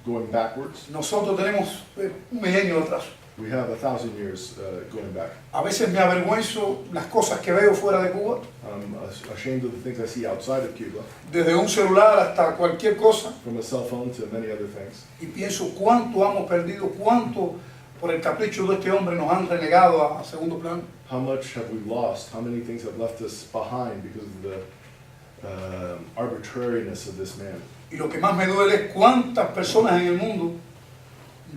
S2: going backwards.
S3: Nosotros tenemos un milenio de atraso.
S2: We have 1,000 years going back.
S3: A veces me avergüenzo las cosas que veo fuera de Cuba,
S2: I'm ashamed of the things I see outside of Cuba,
S3: desde un celular hasta cualquier cosa,
S2: from a cell phone to many other things.
S3: y pienso cuánto hemos perdido, cuánto por el capricho de este hombre nos han renegado a segundo plano.
S2: How much have we lost? How many things have left us behind because of the arbitrariness of this man?
S3: Y lo que más me duele es cuántas personas en el mundo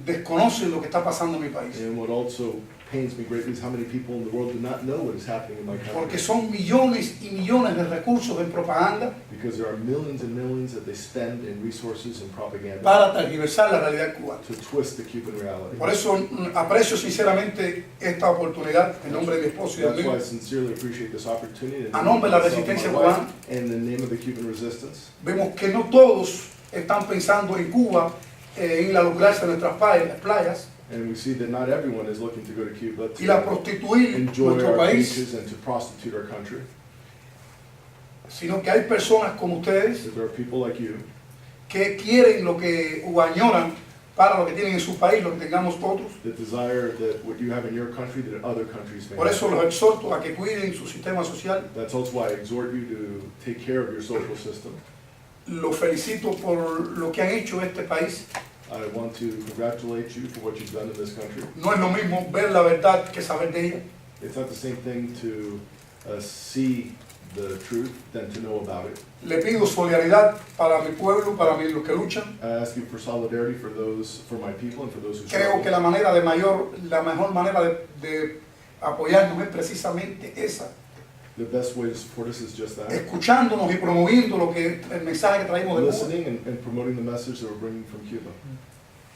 S3: desconocen lo que está pasando en mi país.
S2: And what also pains me greatly is how many people in the world do not know what is happening in my
S3: Porque
S2: country.
S3: son millones y millones de recursos en propaganda
S2: Because there are millions and millions that they spend in resources and propaganda
S3: para tergiversar la realidad cubana.
S2: to twist the Cuban reality.
S3: Por eso aprecio sinceramente esta oportunidad en nombre de mi esposo y
S2: That's why I
S3: amigo.
S2: sincerely appreciate this opportunity.
S3: A nombre de la
S2: myself and
S3: resistencia
S2: my wife,
S3: cubana.
S2: and in the name of the Cuban resistance.
S3: Vemos que no todos están pensando en Cuba, en la lucrarse en nuestras playas
S2: And we see that not everyone is looking to go to Cuba
S3: y la
S2: to
S3: prostituir
S2: enjoy
S3: nuestro
S2: our
S3: país,
S2: beaches and to prostitute our country.
S3: sino que hay personas como ustedes
S2: That there are people like you
S3: que quieren lo que o añoran para lo que tienen en su país, lo que tengamos otros.
S2: that desire that what you have in your country that other countries may
S3: Por eso
S2: have.
S3: los exhorto a que cuiden su sistema social.
S2: That's also why I exhort you to take care of your social system.
S3: Los felicito por lo que han hecho este país.
S2: I want to congratulate you for what you've done in this country.
S3: No es lo mismo ver la verdad que saber de ella.
S2: It's not the same thing to see the truth than to know about it.
S3: Le pido solidaridad para mi pueblo, para los que luchan.
S2: I ask you for solidarity for my people and for those who
S3: Creo que
S2: struggle.
S3: la mejor manera de apoyarnos es precisamente esa,
S2: The best way to support us is just that.
S3: escuchándonos y promoviendo el mensaje que traemos de Cuba.
S2: Listening and promoting the message that we're bringing from Cuba.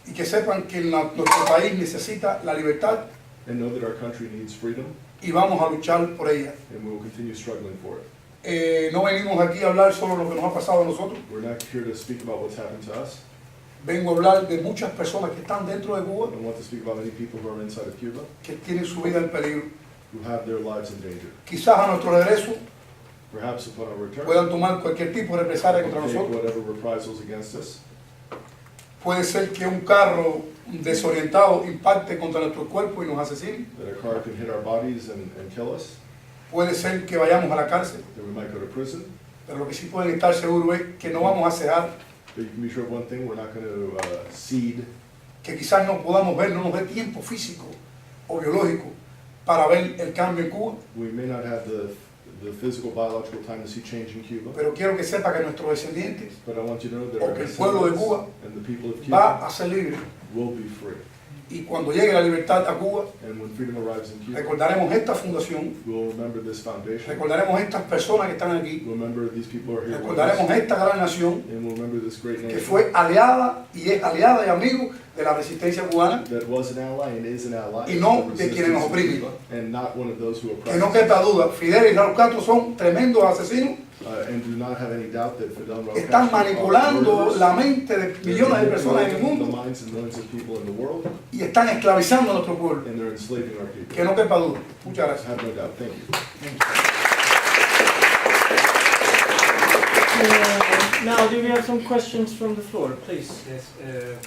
S3: Y que sepan que nuestro país necesita la libertad
S2: And know that our country needs freedom
S3: y vamos a luchar por ella.
S2: and we will continue struggling for it.
S3: No venimos aquí a hablar solo de lo que nos ha pasado a nosotros.
S2: We're not here to speak about what's happened to us.
S3: Vengo a hablar de muchas personas que están dentro de Cuba,
S2: I want to speak about many people who are inside of Cuba
S3: que tienen su vida en peligro.
S2: who have their lives in danger.
S3: Quizás a nuestro regreso
S2: Perhaps upon our return,
S3: puedan tomar cualquier tipo de represalia contra
S2: take
S3: nosotros.
S2: whatever reprisals against us.
S3: Puede ser que un carro desorientado impacte contra nuestro cuerpo y nos asesine.
S2: That a car can hit our bodies and kill us.
S3: Puede ser que vayamos a la cárcel.
S2: That we might go to prison.
S3: Pero lo que sí pueden estar seguros es que no vamos a cejar,
S2: But you can be sure of one thing, we're not going to cede.
S3: que quizás no podamos ver, no nos dé tiempo físico o biológico para ver el cambio en Cuba.
S2: We may not have the physical, biological time to see change in Cuba.
S3: Pero quiero que sepa que nuestros descendientes
S2: But I want you to know that
S3: O
S2: our
S3: que el pueblo de
S2: descendants
S3: Cuba
S2: and the people of
S3: va
S2: Cuba
S3: a ser libre.
S2: will be free.
S3: Y cuando llegue la libertad a Cuba,
S2: And when freedom arrives in Cuba,
S3: recordaremos esta fundación,
S2: we'll remember this foundation.
S3: recordaremos estas personas que están aquí,
S2: We'll remember these people are here with
S3: recordaremos
S2: us.
S3: esta gran nación
S2: And we'll remember this great
S3: que
S2: nation
S3: fue aliada y es aliada y amigo de la resistencia cubana,
S2: that was an ally and is an ally
S3: y no
S2: of the
S3: de quienes nos
S2: resistance of
S3: oprimen.
S2: Cuba, and not one of those who
S3: Que
S2: oppress
S3: no
S2: us.
S3: quepa duda, Fidel y Raúl Castro son tremendos asesinos,
S2: And do not have any doubt that Fidel and Raúl
S3: están
S2: Castro are
S3: manipulando
S2: murderers.
S3: la mente de millones de personas en el
S2: The
S3: mundo
S2: minds and millions of people in the world,
S3: y están esclavizando a nuestro pueblo.
S2: and they're enslaving our people.
S3: Que no quepa duda. Muchas gracias.
S2: Have no doubt. Thank you.
S1: Now, do we have some questions from the floor, please?
S5: Yes,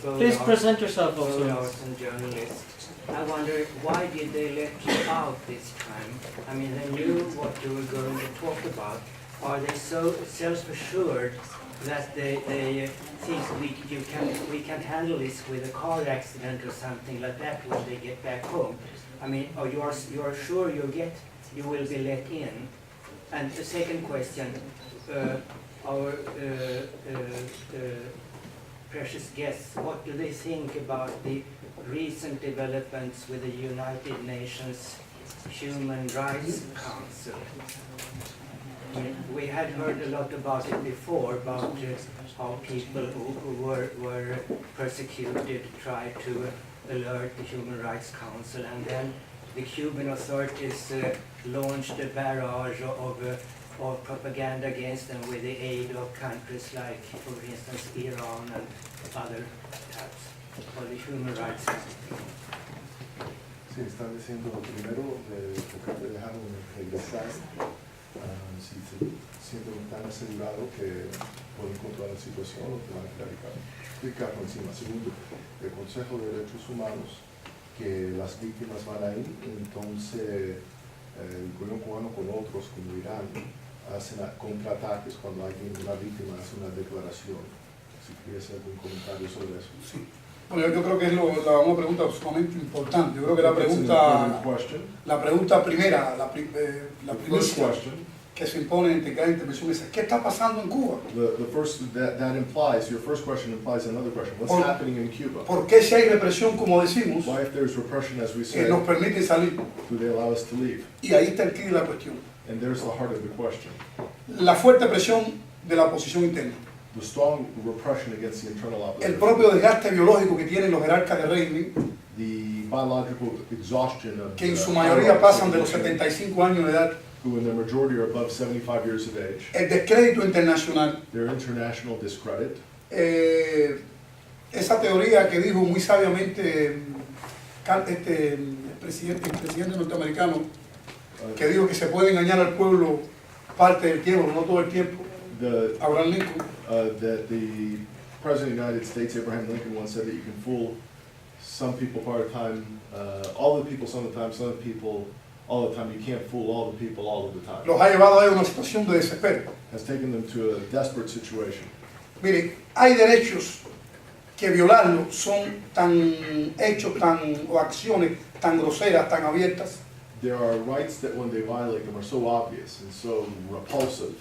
S5: both
S1: Please
S5: are-
S1: present yourself
S5: both
S1: also.
S5: are some journalists. I wonder why did they let you out this time? I mean, they knew what you were going to talk about. Are they so self-assured that they think we can handle this with a car accident or something like that when they get back home? I mean, or you are sure you will be let in? And the second question, our precious guests, what do they think about the recent developments with the United Nations Human Rights Council? I mean, we had heard a lot about it before, about how people who were persecuted tried to alert the Human Rights Council, and then the Cuban authorities launched a barrage of propaganda against them with the aid of countries like, for instance, Iran and other types of the Human Rights Council.
S2: Sí, están diciendo primero que dejaron regresar, si se sienten tan asegurados que pueden controlar la situación o que van a explicar por encima. Segundo, el Consejo de Derechos Humanos, que las víctimas van ahí, entonces el gobierno cubano con otros, como Irán, hacen contraataques cuando una víctima hace una declaración. Si quieres hacer algún comentario sobre eso.
S3: Sí. Bueno, yo creo que es una pregunta sumamente importante. Yo creo que la pregunta primera, la primicia que se impone en cada intervención es ¿qué está pasando en Cuba?
S2: The first, your first question implies another question. What's happening in Cuba?
S3: ¿Por qué si hay represión, como decimos,
S2: Why, if there's repression, as we
S3: que
S2: say,
S3: nos permiten salir?
S2: do they allow us to leave?
S3: Y ahí está el quid de la cuestión.
S2: And there's the heart of the question.
S3: La fuerte presión de la oposición interna.
S2: The strong repression against the internal
S3: El
S2: opposition.
S3: propio desgaste biológico que tienen los jerarcas del régimen,
S2: The biological exhaustion of
S3: que en su
S2: the
S3: mayoría pasan de los
S2: opposition,
S3: 75 años de edad,
S2: who in their majority are above 75 years of age.
S3: el descrédito internacional,
S2: Their international discredit.
S3: esa teoría que dijo muy sabiamente el presidente norteamericano, que dijo que se puede engañar al pueblo parte del tiempo, no todo el tiempo, Abraham Lincoln,
S2: That the President of the United States, Abraham Lincoln, once said that you can fool some people part of the time, all the people some of the time, some of the people all the time. You can't fool all the people all of the time.
S3: los ha llevado a una situación de desespero.
S2: Has taken them to a desperate situation.
S3: Mire, hay derechos que violarlos son o acciones tan groseras, tan abiertas,
S2: There are rights that when they violate them are so obvious and so repulsive.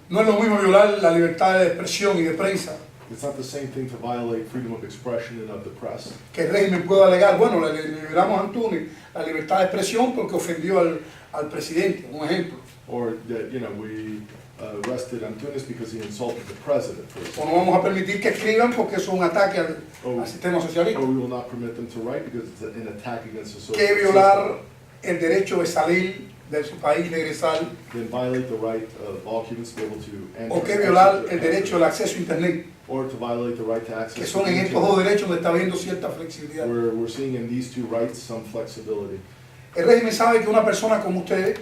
S3: no es lo mismo violar la libertad de expresión y de prensa,
S2: It's not the same thing to violate freedom of expression and of the press.
S3: que el régimen pueda alegar, bueno, le liberamos a Antunes la libertad de expresión porque ofendió al presidente, un ejemplo.
S2: Or that, we arrested Antunes because he insulted the president, for
S3: O
S2: example.
S3: no vamos a permitir que escriban porque eso es un ataque al sistema socialista.
S2: Or we will not permit them to write because it's an attack against the social
S3: Que
S2: system.
S3: violar el derecho de salir de su país y regresar,
S2: Then violate the right of all Cubans to be able to enter.
S3: o que violar el derecho al acceso a Internet,
S2: Or to violate the right to access.
S3: que
S2: to
S3: son en
S2: the
S3: estos
S2: internet.
S3: dos derechos donde está habiendo cierta flexibilidad.
S2: We're seeing in these two rights some flexibility.
S3: El régimen sabe que una persona como ustedes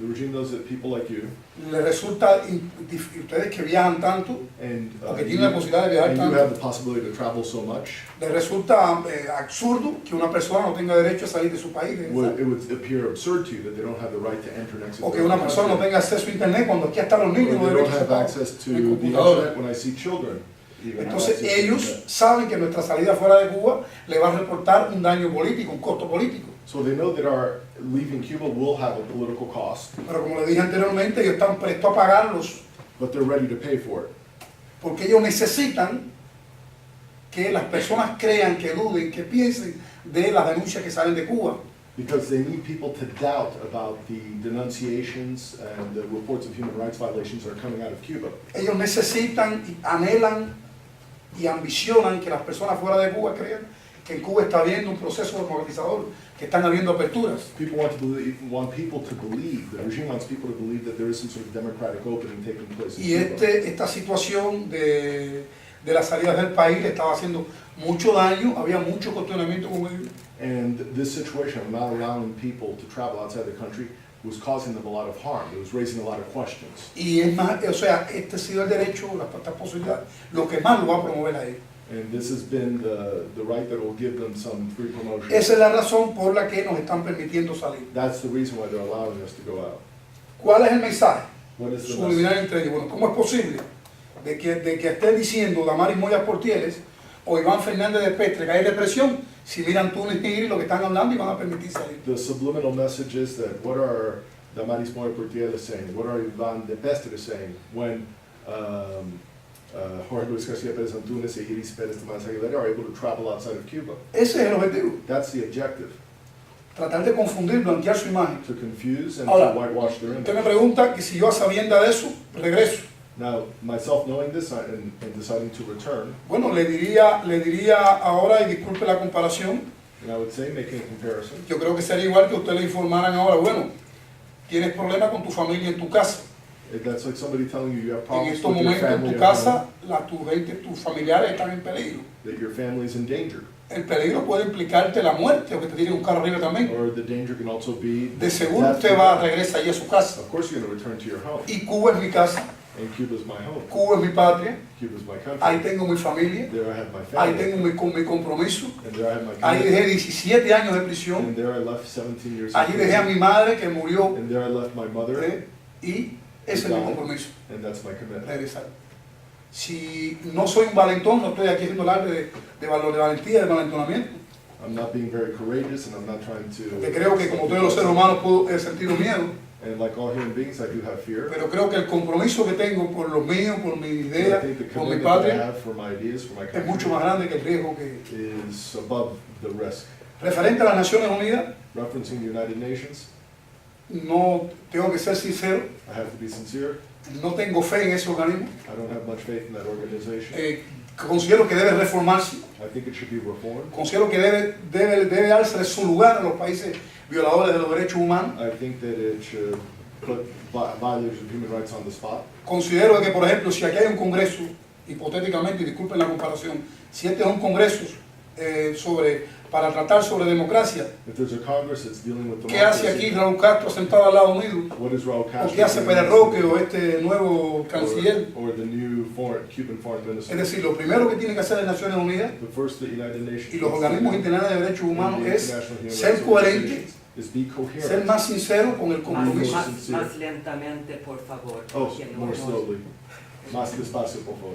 S2: The regime knows that people like you
S3: le resulta, ustedes que viajan tanto,
S2: and
S3: o que tienen la posibilidad de viajar
S2: and you
S3: tanto,
S2: have the possibility to travel so much,
S3: les resulta absurdo que una persona no tenga derecho a salir de su país,
S2: it would appear absurd to you that they don't have the right to enter and exit.
S3: o que
S2: their
S3: una persona no
S2: country.
S3: tenga acceso a Internet cuando aquí están los
S2: Or
S3: niños, no
S2: they don't
S3: derechos
S2: have access to
S3: en
S2: the
S3: computadora.
S2: internet when I see children. Even have
S3: Entonces
S2: access to the
S3: ellos
S2: internet.
S3: saben que nuestra salida fuera de Cuba le va a reportar un daño político, un costo político.
S2: So they know that our leaving Cuba will have a political cost,
S3: Pero como le dije anteriormente, ellos están prestos a pagarlos
S2: but they're ready to pay for it.
S3: porque ellos necesitan que las personas crean, que duden, que piensen de las denuncias que salen de Cuba.
S2: Because they need people to doubt about the denunciations and the reports of human rights violations that are coming out of Cuba.
S3: Ellos necesitan, y anhelan y ambicionan que las personas fuera de Cuba crean que en Cuba está habiendo un proceso democratizador, que están habiendo aperturas.
S2: People want people to believe, the regime wants people to believe that there is some sort of democratic opening taking place in
S3: Y
S2: Cuba.
S3: esta situación de las salidas del país le estaba haciendo mucho daño, había mucho cuestionamiento con ellos.
S2: And this situation of not allowing people to travel outside the country was causing them a lot of harm. It was raising a lot of questions.
S3: Y es más, o sea, este ha sido el derecho, esta posibilidad, lo que más lo va a promover a ellos.
S2: And this has been the right that will give them some free promotion.
S3: Esa es la razón por la que nos están permitiendo salir.
S2: That's the reason why they're allowing us to go out.
S3: ¿Cuál es el mensaje?
S2: What is the
S3: Subliminal
S2: message?
S3: entre ellos. Bueno, ¿cómo es posible de que esté diciendo Damaris Moya Portieles o Iván Fernández de Pestre que hay represión si miran Túnez y Iris lo que están hablando y van a permitir salir?
S2: The subliminal message is that what are Damaris Moya Portiel is saying? What are Ivan de Pestre saying when Jorge Luís García Pérez Antunes and Iris Tamara Pérez Aguilera are able to travel outside of Cuba?
S3: Ese es el objetivo.
S2: That's the objective.
S3: Tratar de confundir, blanquear su imagen.
S2: To confuse and
S3: Ahora,
S2: to whitewash their
S3: usted me
S2: image.
S3: pregunta que si yo a sabienda de eso, regreso.
S2: Now, myself knowing this and deciding to return,
S3: Bueno, le diría ahora, y disculpe la comparación,
S2: and I would say, making a comparison,
S3: yo creo que sería igual que usted le informaran ahora, bueno, tienes problemas con tu familia en tu casa.
S2: that's like somebody telling you you have
S3: En
S2: problems
S3: estos
S2: with your
S3: momentos en
S2: family
S3: tu
S2: at home,
S3: casa, tus familiares están en peligro.
S2: that your family is in danger.
S3: El peligro puede implicarte la muerte o que te tiren un carro arriba también.
S2: Or the danger can also be
S3: De seguro
S2: death.
S3: usted va, regresa allí a su casa.
S2: Of course you're going to return to your home.
S3: Y Cuba es mi casa,
S2: And Cuba is my home.
S3: Cuba es mi patria,
S2: Cuba is my country.
S3: ahí tengo mi familia,
S2: There I have my
S3: ahí
S2: family.
S3: tengo mi compromiso,
S2: And there I have my
S3: ahí
S2: community.
S3: dejé 17 años de prisión,
S2: And there I left 17 years
S3: allí
S2: in
S3: dejé a
S2: prison.
S3: mi madre que murió,
S2: And there I left my mother.
S3: y ese es mi compromiso,
S2: And that's my commitment.
S3: regresar. Si no soy un valentón, no estoy aquí haciendo alarde de valor, de valentía, de valentonamiento,
S2: I'm not being very courageous and I'm not trying to...
S3: porque creo que como todos los seres humanos puedo sentir miedo,
S2: And like all human beings, I do have fear.
S3: pero creo que el compromiso que tengo por los míos, por mi
S2: But I
S3: idea,
S2: think the
S3: por mi
S2: commitment that I
S3: patria,
S2: have for my ideas, for my
S3: es mucho
S2: country,
S3: más grande que el riesgo que...
S2: is above the risk.
S3: Referente a las Naciones Unidas,
S2: Referencing the United Nations,
S3: no tengo que ser sincero,
S2: I have to be sincere.
S3: no tengo fe en ese organismo.
S2: I don't have much faith in that organization.
S3: Considero que debe reformarse,
S2: I think it should be reformed.
S3: considero que debe darse su lugar a los países violadores de los derechos humanos.
S2: I think that it should put violators of human rights on the spot.
S3: Considero que, por ejemplo, si aquí hay un congreso, hipotéticamente, y disculpen la comparación, si este es un congreso para tratar sobre democracia,
S2: If there's a Congress that's dealing with
S3: ¿qué hace aquí
S2: democracy,
S3: Raúl Castro sentado al lado mío?
S2: what is Raúl
S3: ¿O
S2: Castro
S3: qué hace
S2: doing?
S3: Pérez Roque o este nuevo canciller?
S2: Or the new Cuban foreign
S3: Es
S2: minister.
S3: decir, lo primero que tiene que hacer las Naciones Unidas
S2: The first the United Nations
S3: y los organismos internacionales de derechos humanos
S2: and the
S3: es
S2: international human
S3: ser
S2: rights
S3: coherente,
S2: organizations is be
S3: ser
S2: coherent.
S3: más sincero con el compromiso.
S5: Más lentamente, por favor.
S2: Oh,
S5: porque no
S2: more
S5: nos-
S2: slowly. Más despacio, por favor.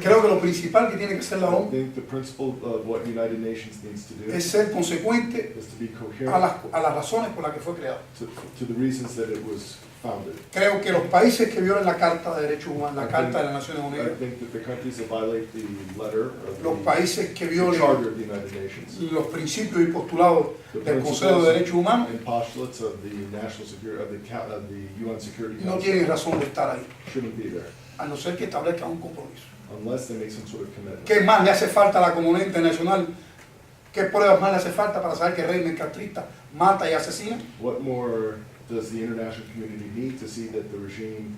S3: Creo que lo principal que tiene que hacer la
S2: I
S3: ONU
S2: think the principle of what United Nations needs to do
S3: es ser consecuente
S2: is to be
S3: a
S2: coherent
S3: las razones por las que fue creado.
S2: to the reasons that it was founded.
S3: Creo que los países que violen la Carta de Derechos Humanos, la Carta de las Naciones
S2: I
S3: Unidas,
S2: think that the countries that violate the letter of
S3: los
S2: the
S3: países que violen
S2: Charter of the United Nations,
S3: los principios y postulados
S2: the
S3: del Consejo de Derechos Humanos,
S2: and postulates of the national security of the UN Security
S3: no
S2: Council
S3: tienen razón de estar ahí,
S2: shouldn't be there
S3: a no ser que establezcan un compromiso.
S2: unless they make some sort of commitment.
S3: ¿Qué más le hace falta a la comunidad internacional? ¿Qué pruebas más le hace falta para saber que el régimen castrista mata y asesina?
S2: What more does the international community need to see that the regime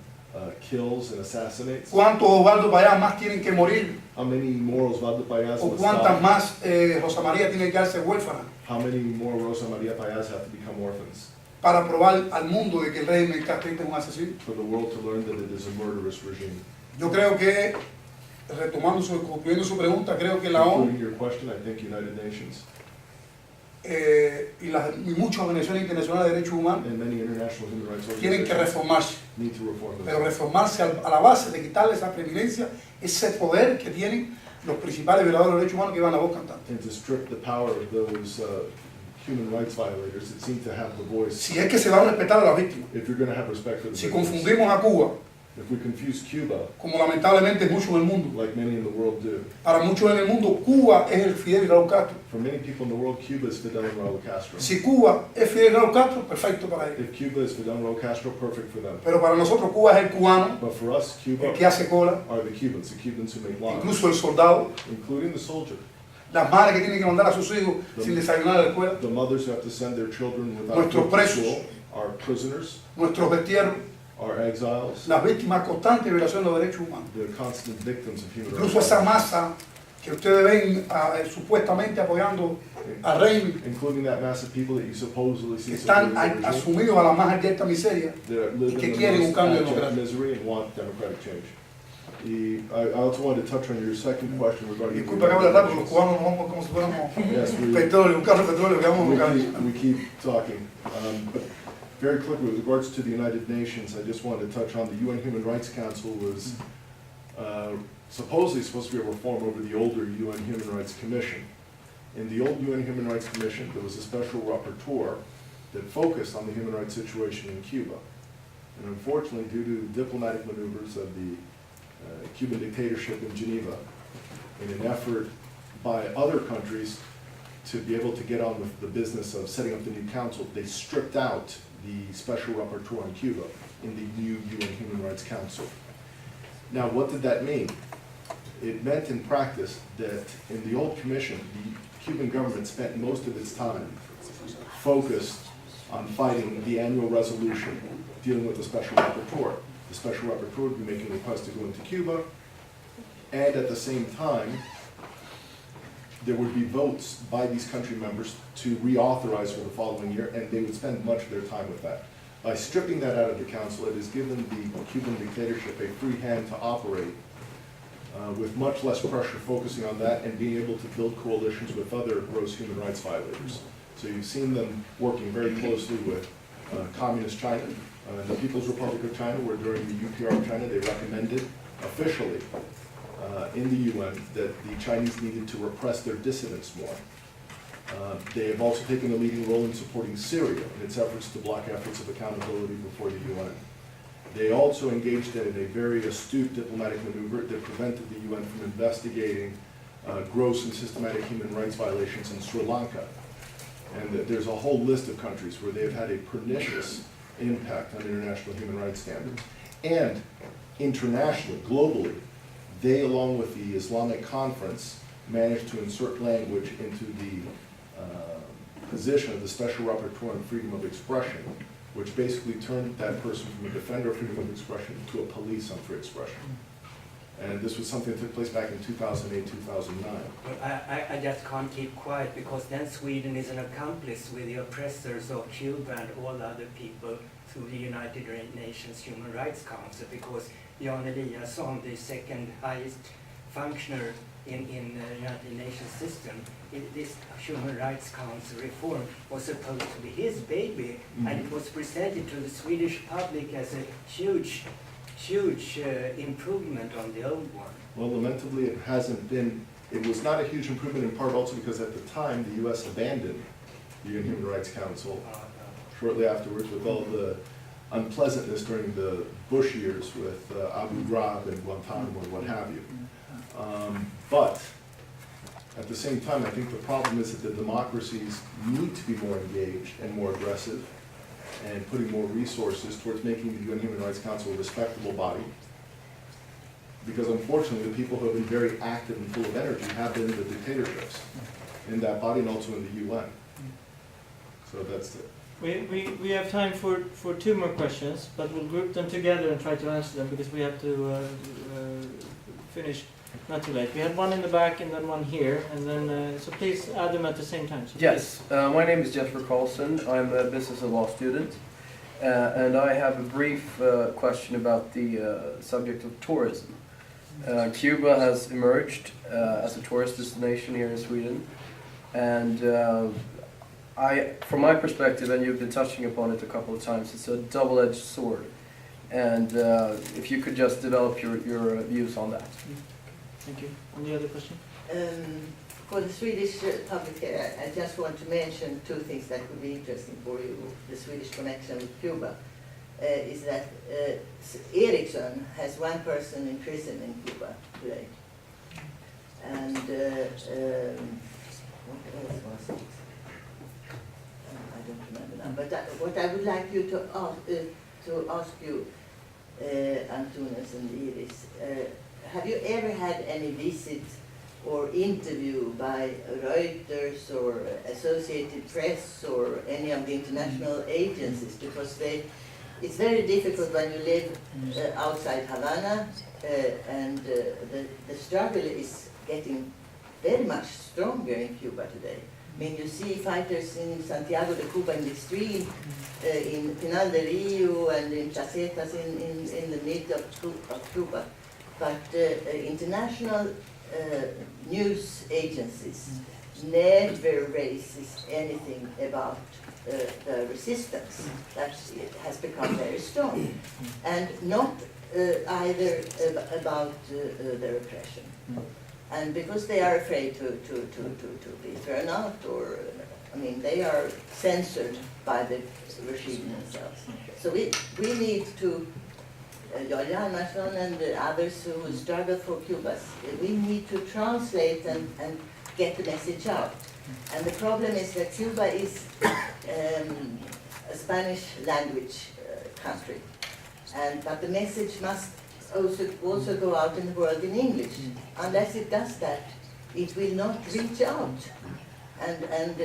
S2: kills and assassinates?
S3: ¿Cuántos Osvaldo Payá más tienen que morir?
S2: How many more Osvaldo Payás
S3: ¿O
S2: must
S3: cuántas
S2: die?
S3: más Rosa María tiene que quedarse huérfana?
S2: How many more Rosa Maria Payás have to become orphans
S3: Para probar al mundo de que el régimen castrista es un asesino.
S2: for the world to learn that it is a murderous regime?
S3: Yo creo que, concluyendo su pregunta, creo que la ONU
S2: Including your question, I think United Nations
S3: y muchas organizaciones internacionales de derechos humanos
S2: and many international human rights
S3: tienen que
S2: organizations
S3: reformarse,
S2: need to reform
S3: pero
S2: themselves.
S3: reformarse a la base de quitarle esa preeminencia, ese poder que tienen los principales violadores de los derechos humanos que van a voz cantante.
S2: And to strip the power of those human rights violators that seem to have the voice.
S3: Si es que se va a respetar a las víctimas.
S2: If you're going to have respect for the
S3: Si
S2: victims,
S3: confundimos a Cuba,
S2: if we confuse Cuba,
S3: como lamentablemente muchos en el mundo,
S2: like many in the world do,
S3: para muchos en el mundo Cuba es el Fidel y Raúl Castro.
S2: for many people in the world, Cuba is Fidel and Raúl Castro.
S3: Si Cuba es Fidel y Raúl Castro, perfecto para ellos.
S2: If Cuba is Fidel and Raúl Castro, perfect for them.
S3: Pero para nosotros Cuba es el cubano,
S2: But for us, Cuba
S3: el que hace cola,
S2: are the Cubans who make laws,
S3: incluso el soldado,
S2: including the soldier,
S3: las madres que tienen que mandar a sus hijos sin desayunar a la escuela,
S2: the mothers who have to send their children without
S3: Nuestros
S2: food to
S3: presos.
S2: school, our prisoners,
S3: nuestros destierros,
S2: our exiles,
S3: las víctimas constantes de violación de los derechos humanos.
S2: the constant victims of human
S3: Incluso
S2: rights,
S3: esa masa que ustedes ven supuestamente apoyando al régimen,
S2: including that mass of people that you supposedly see
S3: que están
S2: supporting the regime,
S3: asumidos a la más abierta miseria,
S2: that live
S3: que
S2: in the
S3: quieren un
S2: most
S3: cambio
S2: abject
S3: democrático.
S2: misery and want democratic change. I also wanted to touch on your second question regarding the
S3: disculpa que hable
S2: United
S3: rápido, los
S2: Nations.
S3: cubanos nos vamos como si fuéramos
S2: Yes,
S3: petróleo, un carro de petróleo que vamos a buscar.
S2: we keep talking. But very quickly, with regards to the United Nations, I just wanted to touch on the UN Human Rights Council was supposedly supposed to be a reform over the older UN Human Rights Commission. In the old UN Human Rights Commission, there was a special rapporteur that focused on the human rights situation in Cuba. And unfortunately, due to diplomatic maneuvers of the Cuban dictatorship in Geneva, in an effort by other countries to be able to get on with the business of setting up the new council, they stripped out the special rapporteur on Cuba in the new UN Human Rights Council. Now, what did that mean? It meant in practice that in the old commission, the Cuban government spent most of its time focused on fighting the annual resolution dealing with the special rapporteur. The special rapporteur would be making requests to go into Cuba, and at the same time, there would be votes by these country members to reauthorize for the following year, and they would spend much of their time with that. By stripping that out of the council, it has given the Cuban dictatorship a free hand to operate with much less pressure focusing on that and being able to build coalitions with other gross human rights violators. So you've seen them working very closely with Communist China, the People's Republic of China, where during the UPR of China they recommended officially in the UN that the Chinese needed to repress their dissidents more. They have also taken a leading role in supporting Syria in its efforts to block efforts of accountability before the UN. They also engaged in a very astute diplomatic maneuver that prevented the UN from investigating gross and systematic human rights violations in Sri Lanka. And there's a whole list of countries where they've had a pernicious impact on international human rights standards. And internationally, globally, they, along with the Islamic Conference, managed to insert language into the position of the Special Rapporteur on Freedom of Expression, which basically turned that person from a defender of freedom of expression to a police on free expression. And this was something that took place back in 2008, 2009.
S5: But I just can't keep quiet, because then Sweden is an accomplice with the oppressors of Cuba and all other people through the United Nations Human Rights Council, because Jan Eliasson, the second highest functioner in the United Nations system, this Human Rights Council reform was supposed to be his baby, and it was presented to the Swedish public as a huge improvement on the old one.
S2: Well, lamentably, it hasn't been. It was not a huge improvement, in part also because at the time the U.S. abandoned the UN Human Rights Council shortly afterwards, with all the unpleasantness during the Bush years with Abu Ghraib and Guantanamo and what have you. But at the same time, I think the problem is that the democracies need to be more engaged and more aggressive and putting more resources towards making the UN Human Rights Council a respectable body. Because unfortunately, the people who have been very active and full of energy have been the dictatorships in that body and also in the UN. So that's it.
S1: We have time for two more questions, but we'll group them together and try to answer them, because we have to finish not too late. We had one in the back and then one here, and then so please add them at the same time. So
S6: yes, my name is Jesper Carlson. I'm a business and law student, and I have a brief question about the subject of tourism. Cuba has emerged as a tourist destination here in Sweden, and from my perspective, and you've been touching upon it a couple of times, it's a double-edged sword. And if you could just develop your views on that.
S1: Thank you. Any other question?
S7: For the Swedish public, I just want to mention two things that would be interesting for you. The Swedish connection with Cuba is that Ericsson has one person in prison in Cuba today. And what else was it? I don't remember now. But what I would like you to ask you, Antunes and Iris, have you ever had any visit or interview by Reuters or Associated Press or any of the international agencies? Because it's very difficult when you live outside Havana, and the struggle is getting very much stronger in Cuba today. I mean, you see fighters in Santiago de Cuba in the street, in Pinal de Rio and in Placetas in the mid of Cuba. But international news agencies never raises anything about the resistance that has become very strong, and not either about the repression. And because they are afraid to be thrown out or I mean, they are censored by the regime themselves. So we need to, Jarl Hjalmarson and the others who struggle for Cuba, we need to translate and get the message out. And the problem is that Cuba is a Spanish language country, but the message must also go out in the world in English. Unless it does that, it will not reach out, and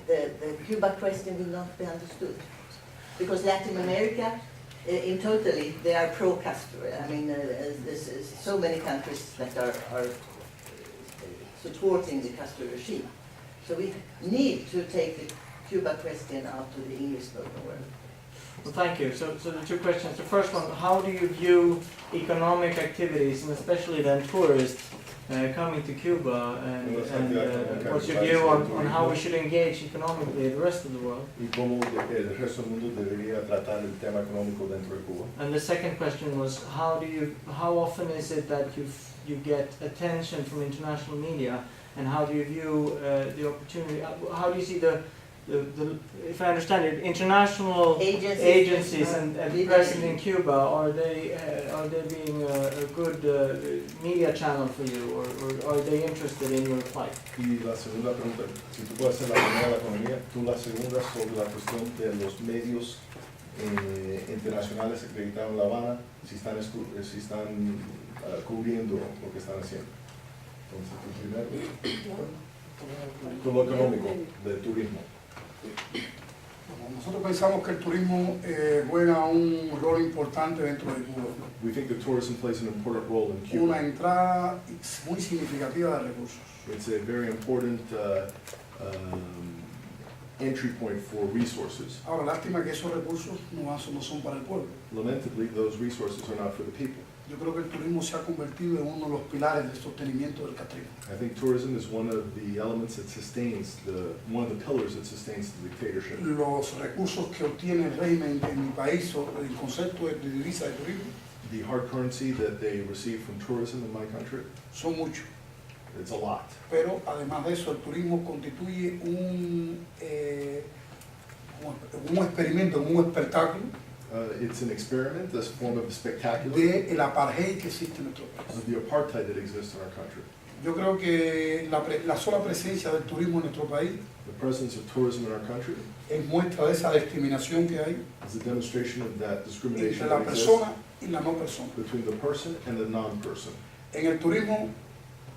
S7: the Cuba question will not be understood. Because Latin America, in totally, they are pro-Castro. I mean, there's so many countries that are supporting the Castro regime. So we need to take the Cuba question out to the English-spoken world.
S1: Well, thank you. So the two questions. The first one, how do you view economic activities, and especially then tourists, coming to Cuba, and what's your view on how we should engage economically the rest of the world?
S2: Y cómo el resto del mundo debería tratar el tema económico dentro de Cuba.
S1: And the second question was, how often is it that you get attention from international media, and how do you view the opportunity? How do you see the if I understand it, international agencies and present in Cuba, are they being a good media channel for you, or are they interested in your plight?
S2: Y la segunda pregunta, si tú puedes hacer la primera de la economía, tú la segunda sobre la cuestión de los medios internacionales acreditados en La Habana, si están cubriendo lo que están haciendo. Entonces, primero, con lo económico, del turismo.
S3: Nosotros pensamos que el turismo juega un rol importante dentro de Cuba.
S2: We think that tourism plays an important role in Cuba.
S3: Una entrada muy significativa de recursos.
S2: It's a very important entry point for resources.
S3: Ahora, lástima que esos recursos no son para el pueblo.
S2: Lamentably, those resources are not for the people.
S3: Yo creo que el turismo se ha convertido en uno de los pilares del sostenimiento del castrismo.
S2: I think tourism is one of the elements that sustains one of the pillars that sustains the dictatorship.
S3: Los recursos que obtiene el régimen en mi país sobre el concepto de divisa de turismo
S2: The hard currency that they receive from tourism in my country,
S3: son muchos.
S2: it's a lot.
S3: Pero además de eso, el turismo constituye un experimento, un espectáculo
S2: It's an experiment, a form of spectacular,
S3: de el apartheid que existe en nuestro país.
S2: of the apartheid that exists in our country.
S3: Yo creo que la sola presencia del turismo en nuestro país
S2: The presence of tourism in our country
S3: es muestra de esa discriminación que hay
S2: is a demonstration of that discrimination
S3: entre la
S2: that exists
S3: persona y la no persona.
S2: between the person and the non-person.
S3: En el turismo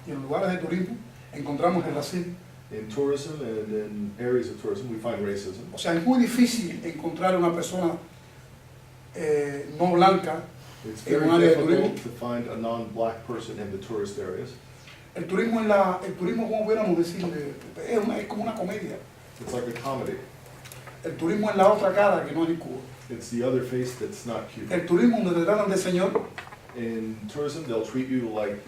S3: y en lugares de turismo encontramos el racismo.
S2: In tourism and in areas of tourism, we find racism.
S3: O sea, es muy difícil encontrar una persona no blanca
S2: It's
S3: en
S2: very
S3: un área de
S2: difficult
S3: turismo.
S2: to find a non-black person in the tourist areas.
S3: El turismo, como pudiéramos decirle, es como una comedia.
S2: It's like a comedy.
S3: El turismo es la otra cara que no es en Cuba.
S2: It's the other face that's not Cuban.
S3: El turismo donde te tratan de señor,
S2: In tourism, they'll treat you like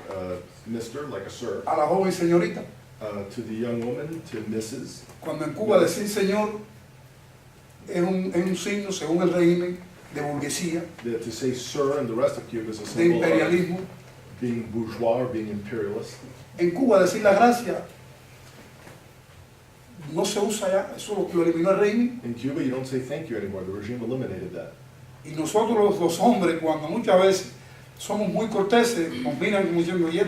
S2: Mr., like a sir.
S3: a la joven señorita.
S2: To the young woman, to Mrs.
S3: Cuando en Cuba decir señor es un signo, según el régimen, de burguesía,
S2: To say sir in the rest of Cuba is a
S3: de
S2: symbol of
S3: imperialismo.
S2: being bourgeois or being imperialist.
S3: En Cuba decir la gracia no se usa ya, eso lo eliminó el régimen.
S2: In Cuba, you don't say thank you anymore. The regime eliminated that.
S3: Y nosotros los hombres, cuando muchas veces somos muy corteses, nos miran como diciendo, y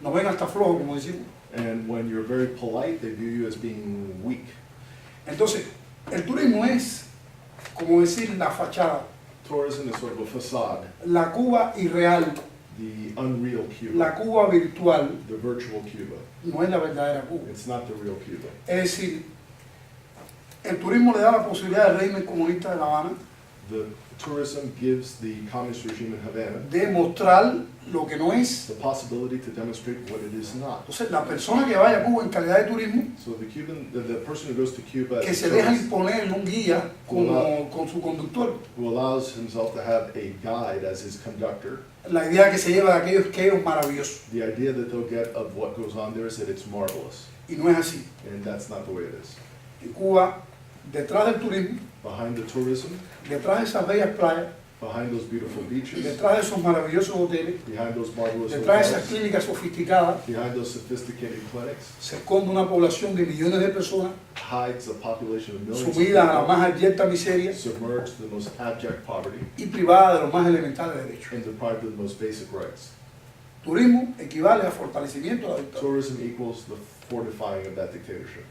S3: nos ven hasta flojo, como decimos.
S2: And when you're very polite, they view you as being weak.
S3: Entonces, el turismo es, como decir, la fachada,
S2: Tourism is sort of a facade,
S3: la Cuba irreal,
S2: the unreal Cuba,
S3: la Cuba virtual,
S2: the virtual Cuba.
S3: no es la verdadera Cuba.
S2: It's not the real Cuba.
S3: Es decir, el turismo le da la posibilidad al régimen comunista de La Habana
S2: The tourism gives the communist regime in Havana
S3: de mostrar lo que no es.
S2: the possibility to demonstrate what it is not.
S3: Entonces, la persona que vaya a Cuba en calidad de turismo,
S2: So the person who goes to Cuba
S3: que
S2: as
S3: se
S2: a
S3: deja
S2: tourist,
S3: imponer un guía con su conductor,
S2: who allows himself to have a guide as his conductor,
S3: la idea que se lleva de aquello es que es maravilloso.
S2: the idea that they'll get of what goes on there is that it's marvelous.
S3: Y no es así.
S2: And that's not the way it is.
S3: En Cuba, detrás del turismo,
S2: Behind the tourism,
S3: detrás de esas bellas playas,
S2: Behind those beautiful
S3: y
S2: beaches,
S3: detrás de esos maravillosos hoteles,
S2: behind those marvelous
S3: detrás de esas
S2: hotels,
S3: clínicas sofisticadas,
S2: behind those sophisticated clinics,
S3: se esconde una población de millones de personas
S2: hides a population of millions of
S3: sumida a la
S2: people,
S3: más abyecta miseria
S2: submerged to the most abject poverty,
S3: y privada de los más elementales derechos.
S2: and deprived of the most basic rights.
S3: Turismo equivale a fortalecimiento de la dictadura.
S2: Tourism equals the fortifying of that dictatorship.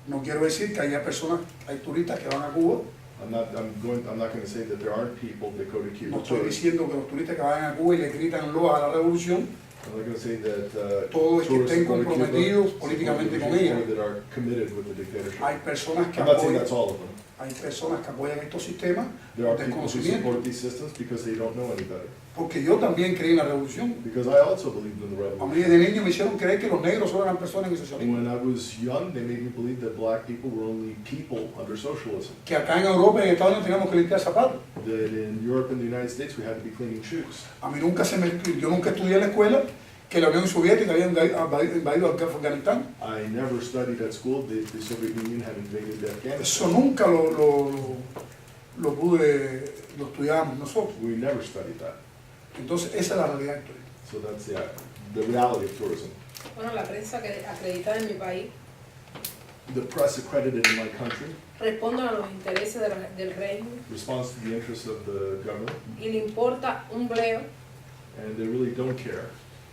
S3: No quiero decir que haya personas, hay turistas que van a Cuba.
S2: I'm not going to say that there aren't people that go to Cuba.
S3: No estoy diciendo que los turistas que vayan a Cuba y le gritan loa a la revolución,
S2: I'm not going to say that
S3: todos que
S2: tourists
S3: estén
S2: that go to Cuba
S3: comprometidos
S2: support
S3: políticamente
S2: the
S3: con
S2: regime
S3: ella.
S2: or that are committed with the dictatorship.
S3: Hay personas que
S2: I'm not saying
S3: apoyan,
S2: that's all of them.
S3: hay personas que apoyan estos sistemas
S2: There
S3: por
S2: are people who
S3: desconocimiento,
S2: support these systems because they don't know any better.
S3: porque yo también creí en la revolución.
S2: Because I also believed in the
S3: A mí
S2: revolution.
S3: desde niño me hicieron creer que los negros solo eran personas en el socialismo,
S2: When I was young, they made me believe that black people were only people under socialism.
S3: que acá en Europa y en Estados Unidos teníamos que limpiar zapatos.
S2: That in Europe and the United States, we had to be cleaning shoes.
S3: A mí nunca yo nunca estudié en la escuela que la Unión Soviética había invadido Afganistán.
S2: I never studied at school that the Soviet Union had invaded
S3: Eso
S2: Afghanistan.
S3: nunca lo estudiamos nosotros.
S2: We never studied that.
S3: Entonces esa es la realidad del turismo.
S2: So that's the reality of tourism.
S4: Bueno, la prensa acreditada en mi país
S2: The press accredited in my country
S4: responde a los intereses del régimen
S2: responds to the interests of the government,
S4: y le importa un bleo
S2: and they really don't care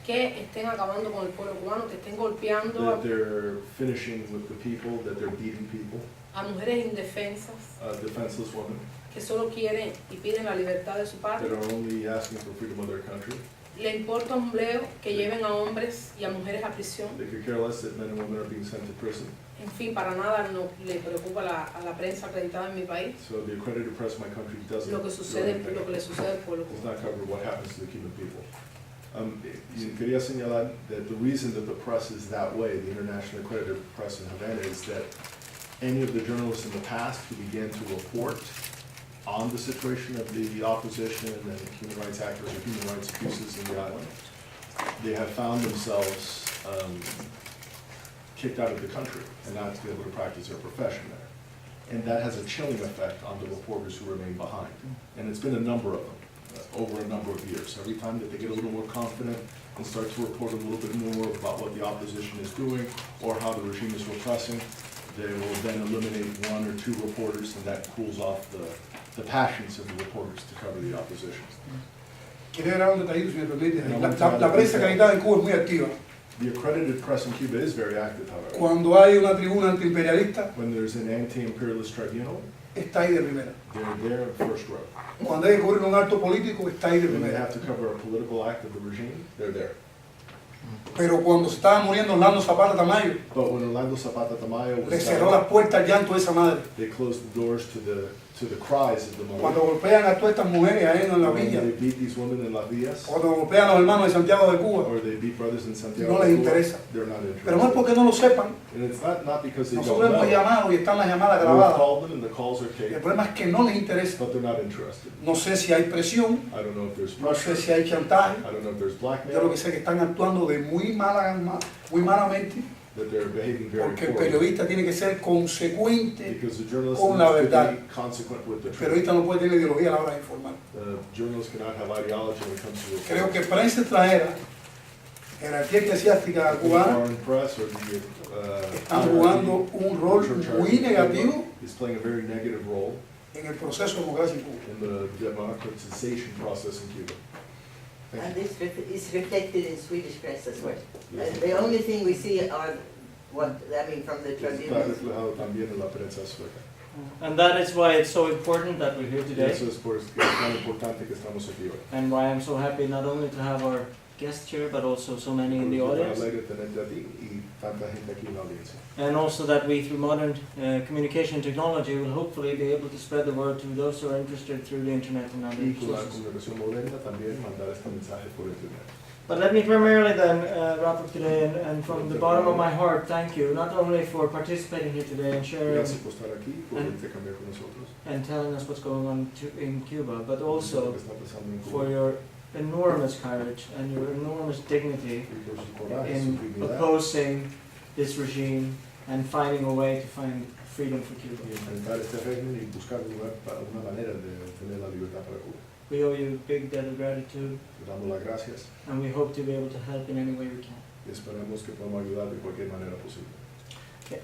S4: que estén acabando con el pueblo cubano, que estén golpeando
S2: that they're finishing with the people, that they're beating people,
S4: a mujeres indefensas
S2: defenseless women,
S4: que solo quieren y piden la libertad de su
S2: that
S4: patria.
S2: are only asking for freedom of their country.
S4: Le importa un bleo que lleven a hombres y a mujeres a prisión.
S2: They could care less that men and women are being sent to prison.
S4: En fin, para nada no le preocupa a la prensa acreditada en mi país
S2: So the accredited press in my country doesn't
S4: lo que le sucede al pueblo
S2: does
S4: cubano.
S2: not cover what happens to the Cuban people. Quería señalar that the reason that the press is that way, the international accredited press in Havana, is that any of the journalists in the past who began to report on the situation of the opposition and human rights actors or human rights abuses in the island, they have found themselves kicked out of the country and not to be able to practice their profession there. And that has a chilling effect on the reporters who remain behind. And it's been a number of them over a number of years. Every time that they get a little more confident and start to report a little bit more about what the opposition is doing or how the regime is repressing, they will then eliminate one or two reporters, and that cools off the passions of the reporters to cover the opposition.
S3: Quería dar un detallito, si me permite. La prensa acreditada en Cuba es muy activa.
S2: The accredited press in Cuba is very active, however.
S3: Cuando hay una tribuna antiimperialista,
S2: When there's an anti-imperialist tribunal,
S3: está ahí de primera.
S2: they're there in first row.
S3: Cuando hay que cubrir un acto político, está ahí de
S2: When they
S3: primera.
S2: have to cover a political act of the regime, they're there.
S3: Pero cuando se estaba muriendo Orlando Zapata Tamayo,
S2: But when Orlando Zapata Tamayo
S3: le
S2: was
S3: cerró
S2: down,
S3: las puertas al llanto de esa madre.
S2: they closed the doors to the cries of the
S3: Cuando
S2: mother.
S3: golpean a todas estas mujeres ahí en la
S2: When
S3: villa,
S2: they beat these women in Las Villas,
S3: cuando golpean a los hermanos de Santiago de Cuba,
S2: or they beat brothers in Santiago,
S3: no les
S2: de Cuba,
S3: interesa.
S2: they're not
S3: Pero no es
S2: interested.
S3: porque no lo sepan.
S2: And it's not because they don't
S3: Nosotros hemos
S2: know.
S3: llamado y están las llamadas
S2: We've
S3: grabadas.
S2: called them and the calls are
S3: El
S2: taken,
S3: problema es que no les interesa.
S2: but they're not interested.
S3: No sé si hay presión,
S2: I don't know if there's
S3: no sé
S2: pressure,
S3: si hay chantaje.
S2: I don't know if there's
S3: Yo lo
S2: blackmail,
S3: que sé es que están actuando de muy malamente,
S2: that they're behaving very
S3: porque el
S2: poorly.
S3: periodista tiene que ser consecuente.
S2: Because the journalist
S3: con la
S2: needs to
S3: verdad.
S2: be consequent with the
S3: El
S2: truth.
S3: periodista no puede tener ideología a la hora de informar.
S2: The journalist cannot have ideology when it comes to reporting.
S3: Creo que prensa extranjera, jerarquía eclesiástica
S2: The
S3: cubana,
S2: foreign press or the
S3: están jugando un rol
S2: church
S3: muy
S2: hierarchy
S3: negativo
S2: is playing a very negative role
S3: en el proceso de democracia en Cuba.
S2: in the democratization process in Cuba. Thank
S7: And
S2: you.
S7: this is reflected in Swedish press as well.
S2: Yes.
S7: And the only thing we see are what, I mean, from the
S2: Está
S7: tribunal.
S2: reflejado también en la prensa sueca.
S1: And that is why it's so important that we're here
S2: Y
S1: today,
S2: eso es por es tan importante que estamos aquí hoy.
S1: and why I'm so happy not only to have our guests here, but also so many in the
S2: Porque me
S1: audience.
S2: alegra tenerte a ti y tanta gente aquí en la audiencia.
S1: And also that we, through modern communication technology, will hopefully be able to spread the word to those who are interested through the internet and other
S2: Y con la
S1: sources.
S2: comunicación moderna también mandar este mensaje por internet.
S1: But let me primarily then wrap up today, and from the bottom of my heart, thank you, not only for participating here today and sharing
S2: Gracias por estar aquí, por intercambiar con nosotros.
S1: and telling us what's going on in Cuba, but
S2: Lo
S1: also
S2: que está pasando en
S1: for
S2: Cuba.
S1: your enormous courage and your enormous dignity
S2: Y por su coraje, su
S1: in
S2: dignidad.
S1: opposing this regime and finding a way to find freedom for Cuba.
S2: Y enfrentar este régimen y buscar una manera de tener la libertad para Cuba.
S1: We owe you a big debt of gratitude,
S2: Le damos las gracias
S1: and we hope to be able to help in any way we can.
S2: y esperamos que podamos ayudar de cualquier manera posible.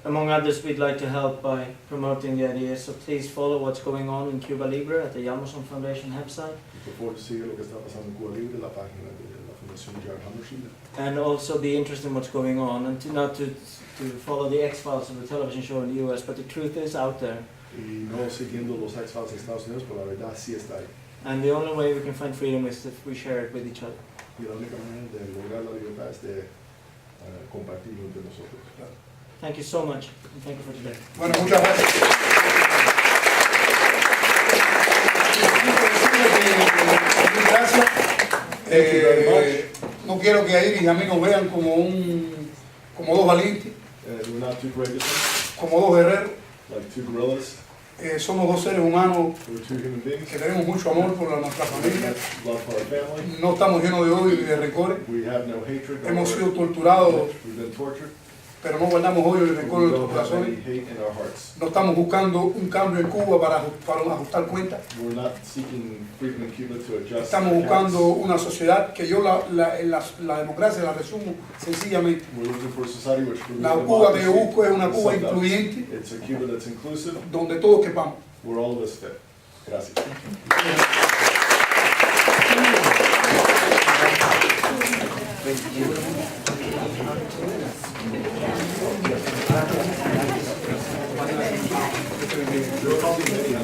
S1: Among others, we'd like to help by promoting the ideas, so please follow what's going on in Cuba Libre at the Hjalmarson Foundation website,
S2: Y por favor, sigue lo que está pasando en Cuba Libre, la página de la Fundación Jarl Hjalmarson.
S1: and also be interested in what's going on, and not to follow the X-Files of the television show in the US, but the truth is out there.
S2: Y no siguiendo los X-Files de Estados Unidos, pero la verdad sí está ahí.
S1: And the only way we can find freedom is if we share it with each other.
S2: Y la única manera de lograr la libertad es de compartirlo entre nosotros.
S1: Thank you so much, and thank you for today.
S3: Bueno, muchas gracias. Muchas gracias. No quiero que a Iris y a mí nos vean como dos valientes,
S2: We're not too courageous,
S3: como dos guerreros.
S2: like two gorillas.
S3: Somos dos seres humanos
S2: We're two human beings.
S3: que tenemos mucho amor por nuestra familia.
S2: Love for our family.
S3: No estamos llenos de odio y de rencores.
S2: We have no hatred.
S3: Hemos sido torturados,
S2: We've been tortured.
S3: pero no guardamos odio y
S2: We
S3: rencor en nuestros
S2: don't have any
S3: corazones.
S2: hate in our hearts.
S3: No estamos buscando un cambio en Cuba para ajustar cuentas.
S2: We're not seeking freedom in Cuba to adjust.
S3: Estamos
S2: accounts.
S3: buscando una sociedad que yo la democracia la resumo sencillamente.
S2: We're looking for a society which
S3: La Cuba que yo busco es una Cuba incluyente
S2: It's a Cuba that's inclusive,
S3: donde todos quepamos.
S2: where all of us fit. Gracias. You're probably many